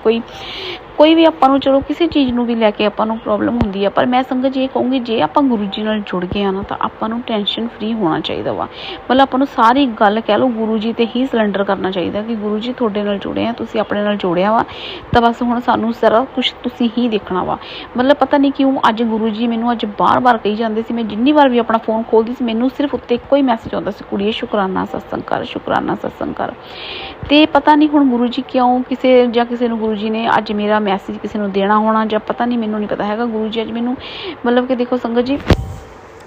ਕੋਈ ਵੀ ਆਪਾਂ ਨੂੰ ਚਲੋ ਕਿਸੇ ਚੀਜ਼ ਨੂੰ ਵੀ ਲੈ ਕੇ ਆਪਾਂ ਨੂੰ ਪ੍ਰੋਬਲਮ ਹੁੰਦੀ ਆ, ਪਰ ਮੈਂ ਸੰਗਤ ਜੀ ਇਹ ਕਹੂੰਗੀ ਜੇ ਆਪਾਂ ਗੁਰੂ ਜੀ ਨਾਲ ਜੁੜ ਗਏ ਆ ਨਾ ਤਾਂ ਆਪਾਂ ਨੂੰ ਟੈਨਸ਼ਨ ਫਰੀ ਹੋਣਾ ਚਾਹੀਦਾ ਵਾ। ਮਤਲਬ ਆਪਾਂ ਨੂੰ ਸਾਰੀ ਗੱਲ ਕਹਿ ਲਓ ਗੁਰੂ ਜੀ 'ਤੇ ਹੀ ਸਿਲੰਡਰ ਕਰਨਾ ਚਾਹੀਦਾ ਕਿ ਗੁਰੂ ਜੀ ਤੁਹਾਡੇ ਨਾਲ ਜੁੜੇ ਆ, ਤੁਸੀਂ ਆਪਣੇ ਨਾਲ ਜੋੜਿਆ ਵਾ, ਤਾਂ ਬਸ ਹੁਣ ਸਾਨੂੰ ਸਾਰਾ ਕੁਛ ਤੁਸੀਂ ਹੀ ਦੇਖਣਾ ਵਾ। ਮਤਲਬ ਪਤਾ ਨਹੀਂ ਕਿਉਂ ਅੱਜ ਗੁਰੂ ਜੀ ਮੈਨੂੰ ਅੱਜ ਬਾਰ-ਬਾਰ ਕਹੀ ਜਾਂਦੇ ਸੀ, ਮੈਂ ਜਿੰਨੀ ਵਾਰ ਵੀ ਆਪਣਾ ਫੋਨ ਖੋਲ੍ਹਦੀ ਸੀ ਮੈਨੂੰ ਸਿਰਫ ਉੱਤੇ ਇੱਕੋ ਹੀ ਮੈਸੇਜ ਆਉਂਦਾ ਸੀ, ਕੁੜੀਏ ਸ਼ੁਕਰਾਨਾ ਸਤਸੰਗ ਕਰ, ਸ਼ੁਕਰਾਨਾ ਸਤਸੰਗ ਕਰ। ਅਤੇ ਪਤਾ ਨਹੀਂ ਹੁਣ ਗੁਰੂ ਜੀ ਕਿਉਂ ਕਿਸੇ ਨੂੰ ਗੁਰੂ ਜੀ ਨੇ ਅੱਜ ਮੇਰਾ ਮੈਸੇਜ ਕਿਸੇ ਨੂੰ ਦੇਣਾ ਹੋਣਾ ਜਾਂ ਪਤਾ ਨਹੀਂ, ਮੈਨੂੰ ਨਹੀਂ ਪਤਾ ਹੈਗਾ। ਗੁਰੂ ਜੀ ਅੱਜ ਮੈਨੂੰ ਮਤਲਬ ਕਿ ਦੇਖੋ ਸੰਗਤ ਜੀ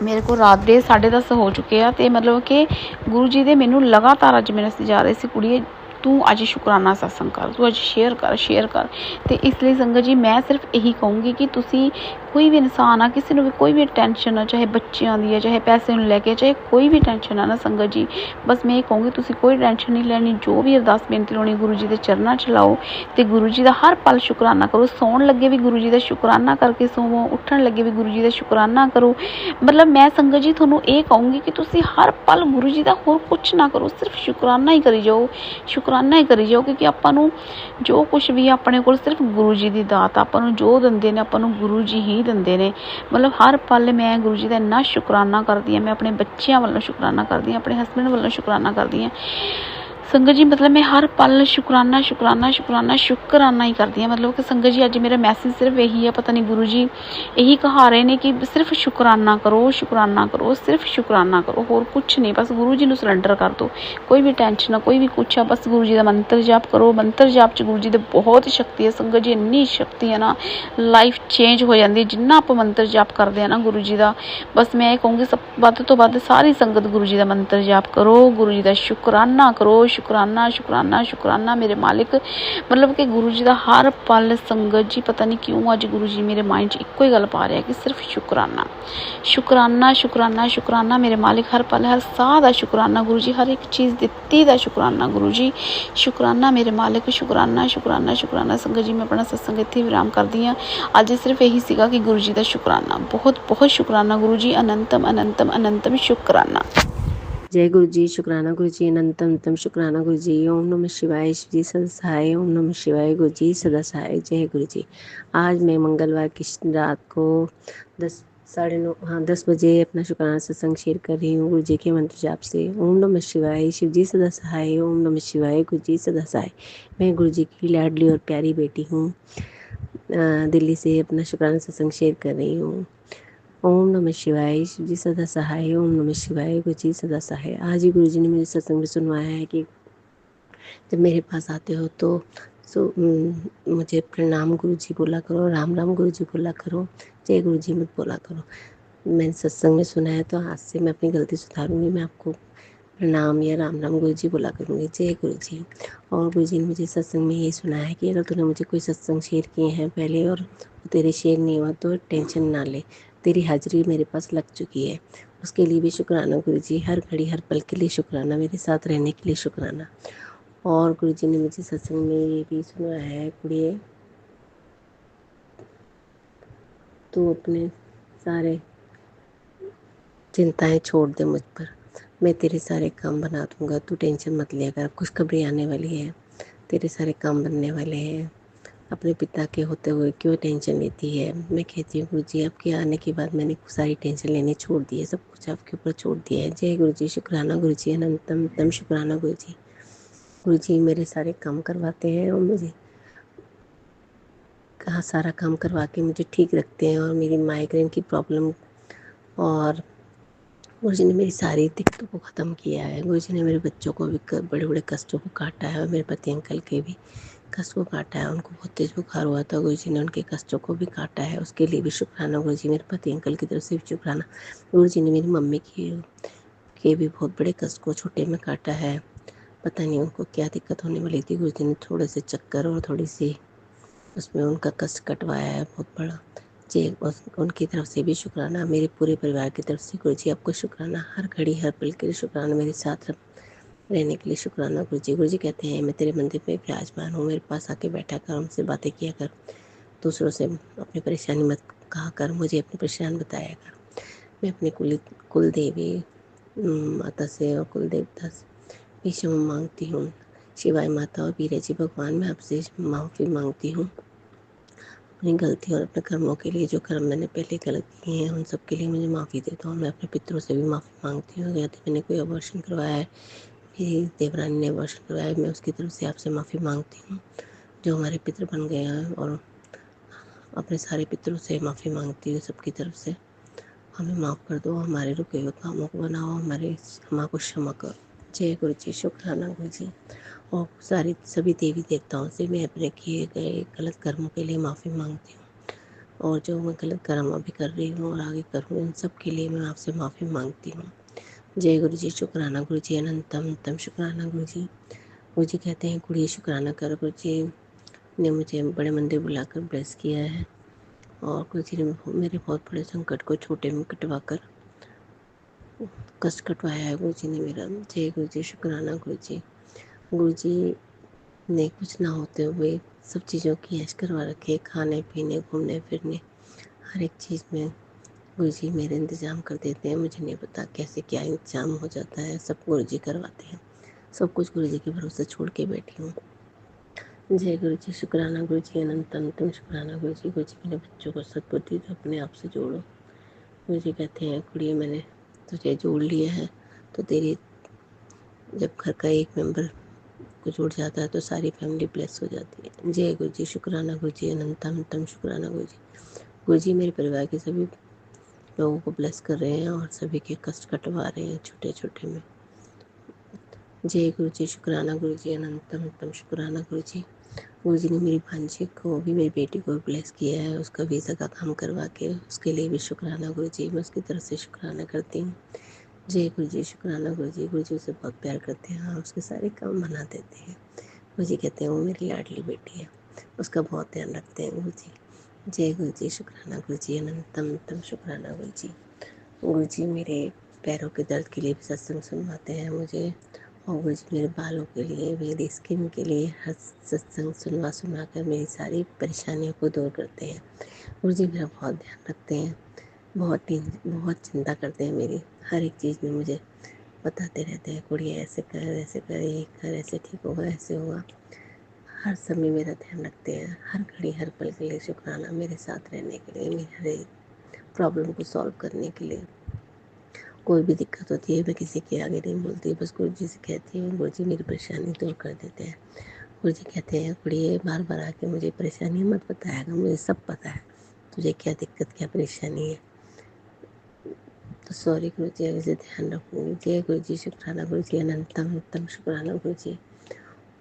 ਮੇਰੇ ਕੋਲ ਰਾਤ ਦੇ 10:30 ਹੋ ਚੁੱਕੇ ਆ, ਅਤੇ ਮਤਲਬ ਕਿ ਗੁਰੂ ਜੀ ਦੇ ਮੈਨੂੰ ਲਗਾਤਾਰ ਅੱਜ ਮੈਸੇਜ ਆ ਰਹੇ ਸੀ, ਕੁੜੀਏ ਤੂੰ ਅੱਜ ਸ਼ੁਕਰਾਨਾ ਸਤਸੰਗ ਕਰ, ਤੂੰ ਅੱਜ ਸ਼ੇਅਰ ਕਰ। ਅਤੇ ਇਸ ਲਈ ਸੰਗਤ ਜੀ ਮੈਂ ਸਿਰਫ ਇਹੀ ਕਹੂੰਗੀ ਕਿ ਤੁਸੀਂ ਕੋਈ ਵੀ ਇਨਸਾਨ ਆ, ਕਿਸੇ ਨੂੰ ਵੀ ਕੋਈ ਵੀ ਟੈਨਸ਼ਨ ਆ, ਚਾਹੇ ਬੱਚਿਆਂ ਦੀ ਆ, ਚਾਹੇ ਪੈਸੇ ਨੂੰ ਲੈ ਕੇ, ਚਾਹੇ ਕੋਈ ਵੀ ਟੈਨਸ਼ਨ ਆ ਨਾ ਸੰਗਤ ਜੀ, ਬਸ ਮੈਂ ਇਹ ਕਹੂੰਗੀ ਤੁਸੀਂ ਕੋਈ ਟੈਨਸ਼ਨ ਨਹੀਂ ਲੈਣੀ। ਜੋ ਵੀ ਅਰਦਾਸ ਬੇਨਤੀ ਲਾਉਣੀ ਗੁਰੂ ਜੀ ਦੇ ਚਰਨਾਂ 'ਚ ਲਾਓ, ਅਤੇ ਗੁਰੂ ਜੀ ਦਾ ਹਰ ਪਲ ਸ਼ੁਕਰਾਨਾ ਕਰੋ। ਸੌਣ ਲੱਗੇ ਵੀ ਗੁਰੂ ਜੀ ਦਾ ਸ਼ੁਕਰਾਨਾ ਕਰਕੇ ਸੌਵੋ, ਉੱਠਣ ਲੱਗੇ ਵੀ ਗੁਰੂ ਜੀ ਦਾ ਸ਼ੁਕਰਾਨਾ ਕਰੋ। ਮਤਲਬ ਮੈਂ ਸੰਗਤ ਜੀ ਤੁਹਾਨੂੰ ਇਹ ਕਹੂੰਗੀ ਕਿ ਤੁਸੀਂ ਹਰ ਪਲ ਗੁਰੂ ਜੀ ਦਾ ਹੋਰ ਕੁਛ ਨਾ ਕਰੋ, ਸਿਰਫ ਸ਼ੁਕਰਾਨਾ ਹੀ ਕਰੀ ਜਾਓ, ਕਿਉਂਕਿ ਆਪਾਂ ਨੂੰ ਜੋ ਕੁਛ ਵੀ ਆਪਣੇ ਕੋਲ ਸਿਰਫ ਗੁਰੂ ਜੀ ਦੀ ਦਾਤ, ਆਪਾਂ ਨੂੰ ਜੋ ਦਿੰਦੇ ਨੇ ਆਪਾਂ ਨੂੰ ਗੁਰੂ ਜੀ ਹੀ ਦਿੰਦੇ ਨੇ। ਮਤਲਬ ਹਰ ਪਲ ਮੈਂ ਗੁਰੂ ਜੀ ਦਾ ਇੰਨਾ ਸ਼ੁਕਰਾਨਾ ਕਰਦੀ ਹਾਂ, ਮੈਂ ਆਪਣੇ ਬੱਚਿਆਂ ਵੱਲੋਂ ਸ਼ੁਕਰਾਨਾ ਕਰਦੀ ਹਾਂ, ਆਪਣੇ ਹਸਬੈਂਡ ਵੱਲੋਂ ਸ਼ੁਕਰਾਨਾ ਕਰਦੀ ਹਾਂ ਸੰਗਤ ਜੀ। ਮਤਲਬ ਮੈਂ ਹਰ ਪਲ ਸ਼ੁਕਰਾਨਾ ਹੀ ਕਰਦੀ ਹਾਂ। ਮਤਲਬ ਕਿ ਸੰਗਤ ਜੀ ਅੱਜ ਮੇਰਾ ਮੈਸੇਜ ਸਿਰਫ ਇਹੀ ਹੈ, ਪਤਾ ਨਹੀਂ ਗੁਰੂ ਜੀ ਇਹੀ ਕਹਾ ਰਹੇ ਨੇ ਕਿ ਸਿਰਫ ਸ਼ੁਕਰਾਨਾ ਕਰੋ, ਸਿਰਫ ਸ਼ੁਕਰਾਨਾ ਕਰੋ, ਹੋਰ ਕੁਛ ਨਹੀਂ। ਬਸ ਗੁਰੂ ਜੀ ਨੂੰ ਸਰੈਂਡਰ ਕਰ ਦਿਓ, ਕੋਈ ਵੀ ਟੈਨਸ਼ਨ ਆ, ਕੋਈ ਵੀ ਕੁਛ ਆ, ਬਸ ਗੁਰੂ ਜੀ ਦਾ ਮੰਤਰ ਜਾਪ ਕਰੋ। ਮੰਤਰ ਜਾਪ 'ਚ ਗੁਰੂ ਜੀ ਦੀ ਬਹੁਤ ਸ਼ਕਤੀ ਹੈ ਸੰਗਤ ਜੀ, ਇੰਨੀ ਸ਼ਕਤੀ ਹੈ ਨਾ, ਲਾਈਫ ਚੇਂਜ ਹੋ ਜਾਂਦੀ ਜਿੰਨਾ ਆਪਾਂ ਮੰਤਰ ਜਾਪ ਕਰਦੇ ਹਾਂ ਨਾ ਗੁਰੂ ਜੀ ਦਾ। ਬਸ ਮੈਂ ਇਹ ਕਹੂੰਗੀ ਵੱਧ ਤੋਂ ਵੱਧ ਸਾਰੀ ਸੰਗਤ ਗੁਰੂ ਜੀ ਦਾ ਮੰਤਰ ਜਾਪ ਕਰੋ, ਗੁਰੂ ਜੀ ਦਾ ਸ਼ੁਕਰਾਨਾ ਕਰੋ, ਸ਼ੁਕਰਾਨਾ ਮੇਰੇ ਮਾਲਿਕ। ਮਤਲਬ ਕਿ ਗੁਰੂ ਜੀ ਦਾ ਹਰ ਪਲ ਸੰਗਤ ਜੀ ਪਤਾ ਨਹੀਂ ਕਿਉਂ ਅੱਜ ਗੁਰੂ ਜੀ ਮੇਰੇ ਮਾਈਂਡ 'ਚ ਇੱਕੋ ਹੀ ਗੱਲ ਪਾ ਰਿਹਾ ਕਿ ਸਿਰਫ ਸ਼ੁਕਰਾਨਾ ਮੇਰੇ ਮਾਲਿਕ। ਹਰ ਪਲ ਹਰ ਸਾਹ ਦਾ ਸ਼ੁਕਰਾਨਾ ਗੁਰੂ ਜੀ, ਹਰ ਇੱਕ ਚੀਜ਼ ਦਿੱਤੀ ਦਾ ਸ਼ੁਕਰਾਨਾ ਗੁਰੂ ਜੀ, ਸ਼ੁਕਰਾਨਾ ਮੇਰੇ ਮਾਲਿਕ, ਸ਼ੁਕਰਾਨਾ ਸੰਗਤ ਜੀ। ਮੈਂ ਆਪਣਾ ਸਤਸੰਗ ਇੱਥੇ ਵਿਰਾਮ ਕਰਦੀ ਹਾਂ। ਅੱਜ ਸਿਰਫ ਇਹੀ ਸੀਗਾ ਕਿ ਗੁਰੂ ਜੀ ਦਾ ਸ਼ੁਕਰਾਨਾ, ਬਹੁਤ ਸ਼ੁਕਰਾਨਾ ਗੁਰੂ ਜੀ, ਅਨੰਤਮ ਸ਼ੁਕਰਾਨਾ। जय गुरु जी, शुक्राना गुरु जी, अनंतम शुक्राना गुरु जी। ओम नमः शिवाय, शिव जी सदा सहाय। ओम नमः शिवाय, गुरु जी सदा सहाय। जय गुरु जी। आज मैं मंगलवार की रात को 10 बजे अपना शुक्राना सत्संग शेयर कर रही हूँ गुरु जी के मंत्र जाप से। ओम नमः शिवाय, शिव जी सदा सहाय। ओम नमः शिवाय, गुरु जी सदा सहाय। मैं गुरु जी की लाडली और प्यारी बेटी हूँ। दिल्ली से अपना शुक्राना सत्संग शेयर कर रही हूँ। ओम नमः शिवाय, शिव जी सदा सहाय। ओम नमः शिवाय, गुरु जी सदा सहाय। आज ही गुरु जी ने मुझे सत्संग में सुनवाया है कि जब मेरे पास आते हो तो मुझे प्रणाम गुरु जी बोला करो, राम राम गुरु जी बोला करो, जय गुरु जी मत बोला करो। मैंने सत्संग में सुना है तो आज से मैं अपनी गलती सुधारूंगी। मैं आपको प्रणाम या राम राम गुरु जी बोला करूँगी। जय गुरु जी। और गुरु जी ने मुझे सत्संग में यही सुनाया है कि अगर तूने मुझे कोई सत्संग शेयर किए हैं पहले और वो तेरे शेयर नहीं हुआ तो टेंशन ना ले, तेरी हाजिरी मेरे पास लग चुकी है, उसके लिए भी शुक्राना गुरु जी। हर घड़ी हर पल के लिए शुक्राना, मेरे साथ रहने के लिए शुक्राना। और गुरु जी ने मुझे सत्संग में ये भी सुनाया है, कुड़िए तू अपने सारे चिंताएं छोड़ दे मुझ पर, मैं तेरे सारे काम बना दूंगा, तू टेंशन मत लिया कर। खुशखबरी आने वाली है, तेरे सारे काम बनने वाले हैं। अपने पिता के होते हुए क्यों टेंशन लेती है। मैं कहती हूँ गुरु जी आपके आने के बाद मैंने सारी टेंशन लेनी छोड़ दी है, सब कुछ आपके ऊपर छोड़ दिया है। जय गुरु जी, शुक्राना गुरु जी, अनंतम शुक्राना गुरु जी। गुरु जी मेरे सारे काम करवाते हैं और मुझे कहाँ सारा काम करवा के मुझे ठीक रखते हैं। और मेरी माइग्रेन की प्रॉब्लम और गुरु जी ने मेरी सारी दिक्कतों को ख़त्म किया है। गुरु जी ने मेरे बच्चों को भी बड़े बड़े कष्टों को काटा है और मेरे पति अंकल के भी कष्ट को काटा है। उनको बहुत तेज बुखार हुआ था, गुरु जी ने उनके कष्टों को भी काटा है, उसके लिए भी शुक्राना गुरु जी। मेरे पति अंकल की तरफ से भी शुक्राना। गुरु जी ने मेरी मम्मी के भी बहुत बड़े कष्ट को छोटे में काटा है। पता नहीं उनको क्या दिक्कत होने वाली थी, गुरु जी ने थोड़े से चक्कर और थोड़ी सी उसमें उनका कष्ट कटवाया है बहुत बड़ा। जी उनकी तरफ से भी शुक्राना, मेरे पूरे परिवार की तरफ से गुरु जी आपको शुक्राना। हर घड़ी हर पल के लिए शुक्राना, मेरे साथ रहने के लिए शुक्राना गुरु जी। गुरु जी कहते हैं मैं तेरे मंदिर में विराजमान हूँ, मेरे पास आके बैठा कर, हमसे बातें किया कर, दूसरों से अपनी परेशानी मत कहा कर, मुझे अपनी परेशान बताया कर। मैं अपने कुल देवी माता से और कुल देवता से भी क्षमा मांगती हूँ। शिवाय माता और वीर जी भगवान, मैं आपसे माफ़ी मांगती हूँ अपनी गलती और अपने कर्मों के लिए। जो कर्म मैंने पहले गलत किए हैं उन सब के लिए मुझे माफ़ी देता हूँ। मैं अपने पितरों से भी माफ़ी मांगती हूँ। यदि मैंने कोई अबॉर्शन करवाया है, मेरी देवरानी ने अबॉर्शन करवाया है, मैं उसकी तरफ से आपसे माफ़ी मांगती हूँ। जो हमारे पितर बन गए हैं, और अपने सारे पितरों से माफ़ी मांगती हूँ सबकी तरफ से। हमें माफ़ कर दो, हमारे रुके हुए कामों को बनाओ, हमारे क्षमा करो। जय गुरु जी, शुक्राना गुरु जी। और सभी देवी देवताओं से मैं अपने किए गए गलत कर्मों के लिए माफ़ी मांगती हूँ। और जो मैं गलत कर्म अभी कर रही हूँ और आगे करूँ, इन सब के लिए मैं आपसे माफ़ी मांगती हूँ। जय गुरु जी, शुक्राना गुरु जी, अनंतम शुक्राना गुरु जी। गुरु जी कहते हैं कुड़िए शुक्राना कर। गुरु जी ने मुझे बड़े मंदिर बुलाकर ब्लेस किया है और गुरु जी ने मेरे बहुत बड़े संकट को छोटे में कटवा कर कष्ट कटवाया है गुरु जी ने मेरा। जय गुरु जी, शुक्राना गुरु जी। गुरु जी ने कुछ ना होते हुए सब चीज़ों की ऐश करवा रखी है, खाने पीने घूमने फिरने हर एक चीज़ में गुरु जी मेरे इंतज़ाम कर देते हैं। मुझे नहीं पता कैसे क्या इंतज़ाम हो जाता है, सब गुरु जी करवाते हैं। सब कुछ गुरु जी के भरोसे छोड़ के बैठी हूँ। जय गुरु जी, शुक्राना गुरु जी, अनंतम शुक्राना गुरु जी। गुरु जी मेरे बच्चों को सद्बुद्धि तो अपने आप से जोड़ो। गुरु जी कहते हैं कुड़िए मैंने तुझे जोड़ लिया है, तो तेरी जब घर का एक मेंबर को जुड़ जाता है तो सारी फैमिली ब्लेस हो जाती है। जय गुरु जी, शुक्राना गुरु जी, अनंतम शुक्राना गुरु जी। गुरु जी मेरे परिवार के सभी लोगों को ब्लेस कर रहे हैं और सभी के कष्ट कटवा रहे हैं छोटे छोटे में। जय गुरु जी, शुक्राना गुरु जी, अनंतम शुक्राना गुरु जी। गुरु जी ने मेरी भांजी को भी, मेरी बेटी को भी ब्लेस किया है, उसका वीज़ा का काम करवा के, उसके लिए भी शुक्राना गुरु जी। मैं उसकी तरफ से शुक्राना करती हूँ। जय गुरु जी, शुक्राना गुरु जी। गुरु जी उसे बहुत प्यार करते हैं और उसके सारे काम बना देते हैं। गुरु जी कहते हैं वो मेरी लाडली बेटी है, उसका बहुत ध्यान रखते हैं गुरु जी। जय गुरु जी, शुक्राना गुरु जी, अनंतम शुक्राना गुरु जी। गुरु जी मेरे पैरों के दर्द के लिए भी सत्संग सुनवाते हैं मुझे, और गुरु जी मेरे बालों के लिए, मेरी स्किन के लिए हर सत्संग सुनवा कर मेरी सारी परेशानियों को दूर करते हैं। गुरु जी मेरा बहुत ध्यान रखते हैं, बहुत चिंता करते हैं मेरी हर एक चीज़ में मुझे बताते रहते हैं, कुड़िया ऐसे कर, ये कर, ऐसे ठीक होगा, ऐसे होगा। हर समय मेरा ध्यान रखते हैं, हर घड़ी हर पल के लिए शुक्राना, मेरे साथ रहने के लिए, मेरी हर एक प्रॉब्लम को सॉल्व करने के लिए। कोई भी दिक्कत होती है मैं किसी के आगे नहीं बोलती, बस गुरु जी से कहती हूँ, गुरु जी मेरी परेशानी दूर कर देते हैं। गुरु जी कहते हैं, कुड़िए बार बार आके मुझे परेशानी मत बताएगा, मुझे सब पता है तुझे क्या दिक्कत क्या परेशानी है। तो सॉरी गुरु जी, अभी से ध्यान रखूँगी। जय गुरु जी, शुक्राना गुरु जी, अनंतम उत्तम शुक्राना गुरु जी।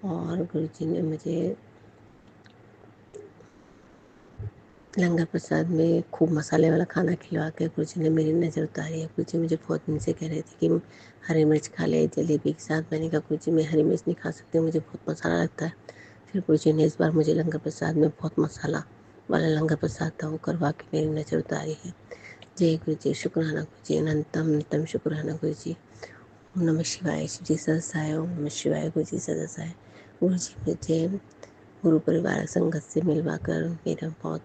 और गुरु जी ने मुझे लंगर प्रसाद में खूब मसाले वाला खाना खिलवा के गुरु जी ने मेरी नज़र उतारी है। गुरु जी मुझे बहुत दिन से कह रहे थे कि हरी मिर्च खा ले जलेबी के साथ। मैंने कहा गुरु जी मैं हरी मिर्च नहीं खा सकती, मुझे बहुत मसाला लगता है। फिर गुरु जी ने इस बार मुझे लंगर प्रसाद में बहुत मसाला वाला लंगर प्रसाद था वो करवा के मेरी नज़र उतारी है। जय गुरु जी, शुक्राना गुरु जी, अनंतम अनंतम शुक्राना गुरु जी। ओम नमः शिवाय, शिव जी सदा सहाय। ओम नमः शिवाय, गुरु जी सदा सहाय। गुरु जी मुझे गुरु परिवार संगत से मिलवा कर मेरा बहुत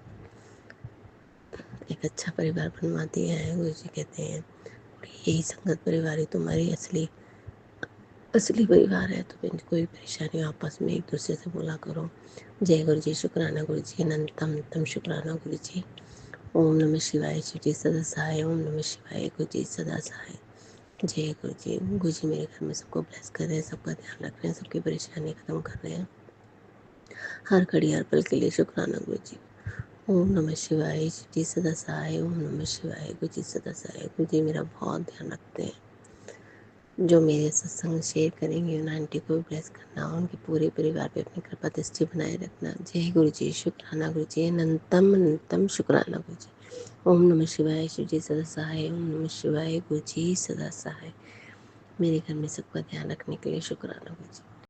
एक अच्छा परिवार बनवा दिया है। गुरु जी कहते हैं यही संगत परिवार ही तुम्हारी असली असली परिवार है, तुम्हें कोई परेशानी हो आपस में एक दूसरे से बोला करो। जय गुरु जी, शुक्राना गुरु जी, अनंतम अनंतम शुक्राना गुरु जी। ओम नमः शिवाय, शिव जी सदा सहाय। ओम नमः शिवाय, गुरु जी सदा सहाय। जय गुरु जी। गुरु जी मेरे घर में सबको ब्लेस कर रहे हैं, सबका ध्यान रख रहे हैं, सबकी परेशानी खत्म कर रहे हैं। हर घड़ी हर पल के लिए शुक्राना गुरु जी। ओम नमः शिवाय, शिव जी सदा सहाय। ओम नमः शिवाय, गुरु जी सदा सहाय। गुरु जी मेरा बहुत ध्यान रखते हैं। जो मेरे सत्संग शेयर करेंगे उन आंटी को ब्लेस करना, उनके पूरे परिवार पे अपनी कृपा दृष्टि बनाए रखना। जय गुरु जी, शुक्राना गुरु जी, अनंतम अनंतम शुक्राना गुरु जी। ओम नमः शिवाय, शिव जी सदा सहाय। ओम नमः शिवाय, गुरु जी सदा सहाय। मेरे घर में सबका ध्यान रखने के लिए शुक्राना गुरु जी।